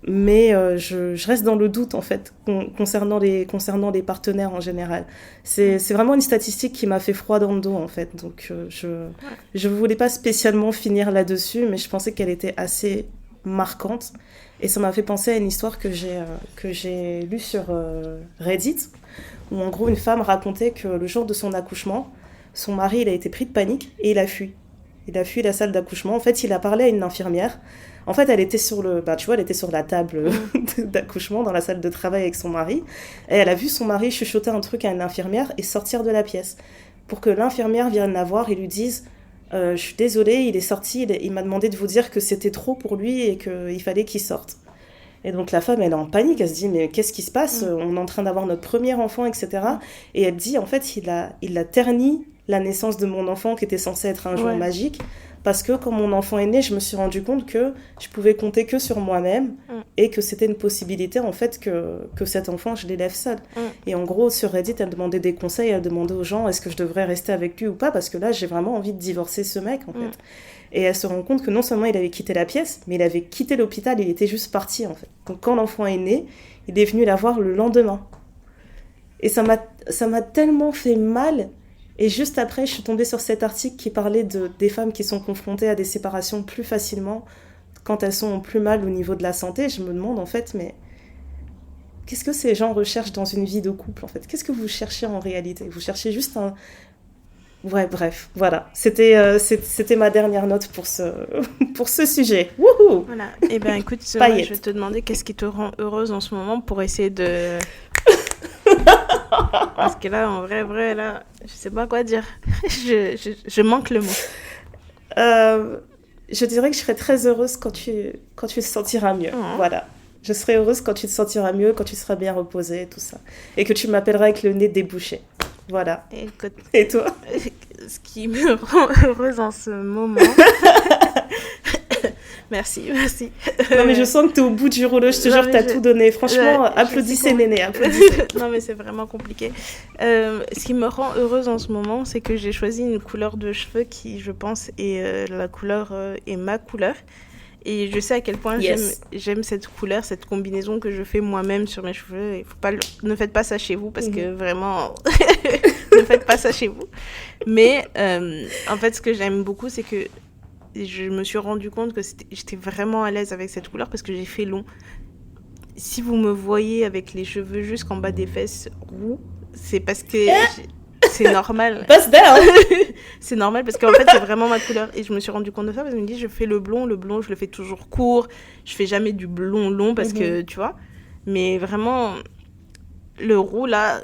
Mais je reste dans le doute, en fait, concernant les partenaires en général. C'est vraiment une statistique qui m'a fait froid dans le dos, en fait. Donc, je voulais pas spécialement finir là-dessus, mais je pensais qu'elle était assez marquante. Et ça m'a fait penser à une histoire que j'ai lue sur Reddit, où en gros, une femme racontait que le jour de son accouchement, son mari, il a été pris de panique et il a fui. Il a fui la salle d'accouchement. En fait, il a parlé à une infirmière. En fait, elle était sur elle était sur la table d'accouchement dans la salle de travail avec son mari. Et elle a vu son mari chuchoter un truc à une infirmière et sortir de la pièce. Pour que l'infirmière vienne la voir et lui dise « Je suis désolée, il est sorti, il m'a demandé de vous dire que c'était trop pour lui et qu'il fallait qu'il sorte. » Et donc la femme, elle est en panique, elle se dit « Mais qu'est-ce qui se passe ? On est en train d'avoir notre premier enfant, etc. » Et elle dit « En fait, il a terni la naissance de mon enfant qui était censé être un jour magique. » Parce que quand mon enfant est né, je me suis rendu compte que je pouvais compter que sur moi-même et que c'était une possibilité, en fait, que cet enfant, je l'élève seul. Et en gros, sur Reddit, elle demandait des conseils, elle demandait aux gens est-ce que je devrais rester avec lui ou pas, parce que là, j'ai vraiment envie de divorcer ce mec, en fait. Et elle se rend compte que non seulement il avait quitté la pièce, mais il avait quitté l'hôpital, il était juste parti, en fait. Donc quand l'enfant est né, il est venu la voir le lendemain. Et ça m'a tellement fait mal. Et juste après, je suis tombée sur cet article qui parlait des femmes qui sont confrontées à des séparations plus facilement quand elles sont plus mal au niveau de la santé. Je me demande en fait, mais qu'est-ce que ces gens recherchent dans une vie de couple en fait ? Qu'est-ce que vous cherchez en réalité ? Vous cherchez juste un... Ouais, bref, voilà. C'était ma dernière note pour ce sujet. Wouhou !
Voilà. Eh bien, écoute, je vais te demander qu'est-ce qui te rend heureuse en ce moment pour essayer de... Parce que là, en vrai, là, je sais pas quoi dire. je manque le mot.
Je dirais que je serais très heureuse quand tu te sentiras mieux. Voilà. Je serai heureuse quand tu te sentiras mieux, quand tu seras bien reposée et tout ça. Et que tu m'appelleras avec le nez débouché. Voilà.
Écoute,
et toi ?
Ce qui me rend heureuse en ce moment... Merci.
Non, mais je sens que t'es au bout du rouleau, je te jure, t'as tout donné. Franchement, applaudissez Néné, applaudissez.
Non, mais c'est vraiment compliqué. Ce qui me rend heureuse en ce moment, c'est que j'ai choisi une couleur de cheveux qui, je pense, est la couleur est ma couleur. Et je sais à quel point j'aime cette couleur, cette combinaison que je fais moi-même sur mes cheveux. Ne faites pas ça chez vous, parce que vraiment, ne faites pas ça chez vous. Mais en fait, ce que j'aime beaucoup, c'est que je me suis rendu compte que j'étais vraiment à l'aise avec cette couleur parce que j'ai fait long. Si vous me voyez avec les cheveux jusqu'en bas des fesses roux, c'est parce que c'est normal. C'est normal parce qu'en fait, c'est vraiment ma couleur. Et je me suis rendu compte de ça parce que je me dis, je fais le blond, je le fais toujours court. Je fais jamais du blond long parce que, tu vois. Mais vraiment, le roux, là...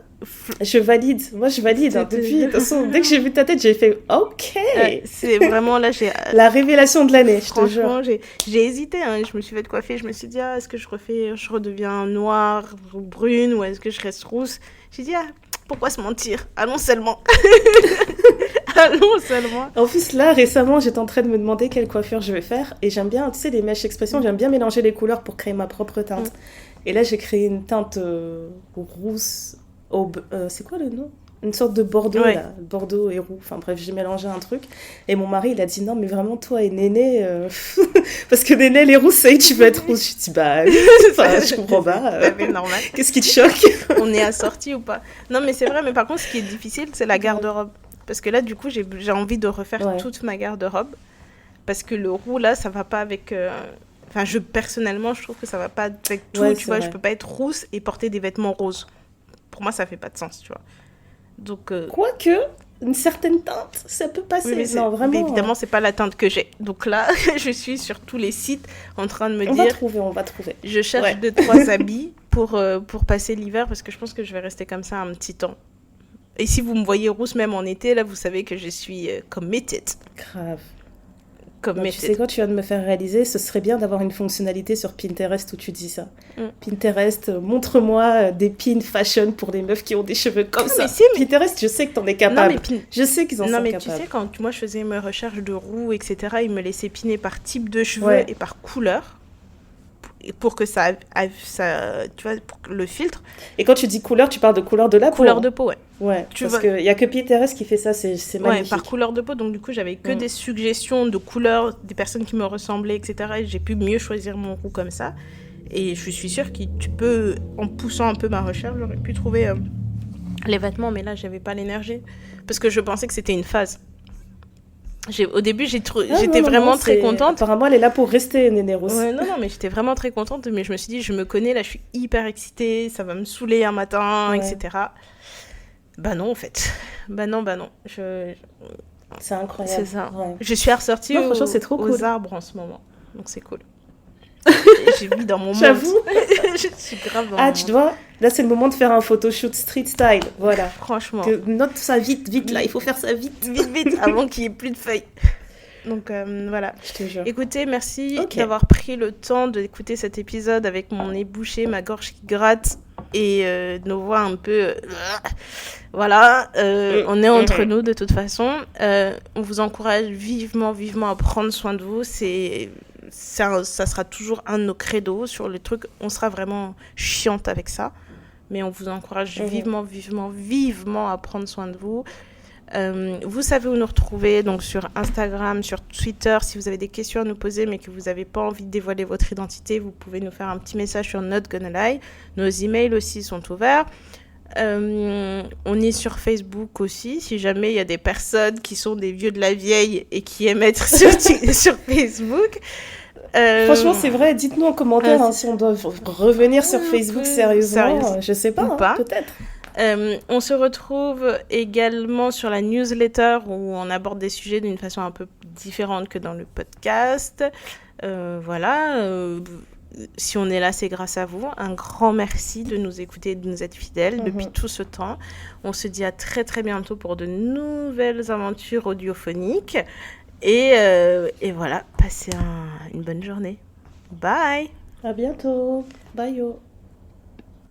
Je valide. Moi, je valide. Depuis, de toute façon, dès que j'ai vu ta tête, j'ai fait OK.
C'est vraiment là, j'ai...
La révélation de l'année, je te jure.
Franchement, j'ai hésité. Je me suis fait coiffer. Je me suis dit, est-ce que je redeviens noire ou brune ou est-ce que je reste rousse ? J'ai dit, pourquoi se mentir ? Allons seulement.
En plus, là, récemment, j'étais en train de me demander quelle coiffure je vais faire. Et j'aime bien, tu sais, les mèches expression, j'aime bien mélanger les couleurs pour créer ma propre teinte. Et là, j'ai créé une teinte rousse. C'est quoi le nom ? Une sorte de bordeaux, là. Bordeaux et roux. Enfin bref, j'ai mélangé un truc. Et mon mari, il a dit non, mais vraiment, toi et Néné, parce que Néné, les rousses, ça y est, tu veux être rousse. Je dis je comprends pas.
Normal.
Qu'est-ce qui te choque ?
On est assortis ou pas ? Non, mais c'est vrai, mais par contre, ce qui est difficile, c'est la garde-robe. Parce que là, du coup, j'ai envie de refaire toute ma garde-robe. Parce que le roux, là, ça va pas avec... Enfin, personnellement, je trouve que ça va pas avec tout, tu vois. Vrai. Je peux pas être rousse et porter des vêtements roses. Pour moi, ça fait pas de sens, tu vois. Donc...
Quoique, une certaine teinte, ça peut passer.
Oui, mais vraiment, mais évidemment, c'est pas la teinte que j'ai. Donc là, je suis sur tous les sites en train de me dire...
On va trouver.
Je cherche 2-3 habits pour passer l'hiver parce que je pense que je vais rester comme ça un petit temps. Et si vous me voyez rousse même en été, là, vous savez que je suis committed.
Grave. Tu sais quoi, tu viens de me faire réaliser, ce serait bien d'avoir une fonctionnalité sur Pinterest où tu dis ça. Pinterest, montre-moi des pins fashion pour des meufs qui ont des cheveux comme ça. Pinterest, je sais que t'en es capable. Je sais qu'ils en sont capables.
Non, mais tu sais, quand moi je faisais mes recherches de roues, etc., ils me laissaient piner par type de cheveux et par couleur. Pour que ça, tu vois, pour le filtre.
Et quand tu dis couleur, tu parles de couleur de la peau.
Couleur de peau, ouais.
Ouais, parce qu'il n'y a que Pinterest qui fait ça, c'est magnifique.
Ouais, par couleur de peau, donc du coup, j'avais que des suggestions de couleurs, des personnes qui me ressemblaient, etc. Et j'ai pu mieux choisir mon roux comme ça. Et je suis sûre que tu peux, en poussant un peu ma recherche, j'aurais pu trouver les vêtements, mais là, j'avais pas l'énergie. Parce que je pensais que c'était une phase. Au début, j'étais vraiment très contente.
Apparemment, elle est là pour rester, Néné Rose.
Ouais, non, mais j'étais vraiment très contente. Mais je me suis dit, je me connais, là, je suis hyper excitée. Ça va me saouler un matin, etc. Bah non, en fait. Bah non.
C'est incroyable.
C'est ça. Ouais. Je suis ressortie aux arbres en ce moment. Donc, c'est cool. J'ai mis dans mon monde.
J'avoue.
Je suis grave dans mon monde.
Tu dois... Là, c'est le moment de faire un photoshoot street style. Voilà.
Franchement.
Note ça vite, là. Il faut faire ça vite,
avant qu'il n'y ait plus de feuilles. Donc, voilà.
Je te jure.
Écoutez, merci d'avoir pris le temps d'écouter cet épisode avec mon nez bouché, ma gorge qui gratte et nos voix un peu... Voilà. On est entre nous, de toute façon. On vous encourage vivement à prendre soin de vous. Ça sera toujours un de nos credos sur les trucs. On sera vraiment chiante avec ça. Mais on vous encourage vivement à prendre soin de vous. Vous savez où nous retrouver, donc sur Instagram, sur Twitter. Si vous avez des questions à nous poser, mais que vous n'avez pas envie de dévoiler votre identité, vous pouvez nous faire un petit message sur Not Gonna Lie. Nos emails aussi sont ouverts. On est sur Facebook aussi, si jamais il y a des personnes qui sont des vieux de la vieille et qui aiment être sur Facebook.
Franchement, c'est vrai, dites-nous en commentaire si on doit revenir sur Facebook sérieusement. Je sais pas, peut-être.
On se retrouve également sur la newsletter où on aborde des sujets d'une façon un peu différente que dans le podcast. Voilà. Si on est là, c'est grâce à vous. Un grand merci de nous écouter et de nous être fidèles depuis tout ce temps. On se dit à très très bientôt pour de nouvelles aventures audiophoniques. Et voilà, passez une bonne journée. Bye.
À bientôt. Bye yo.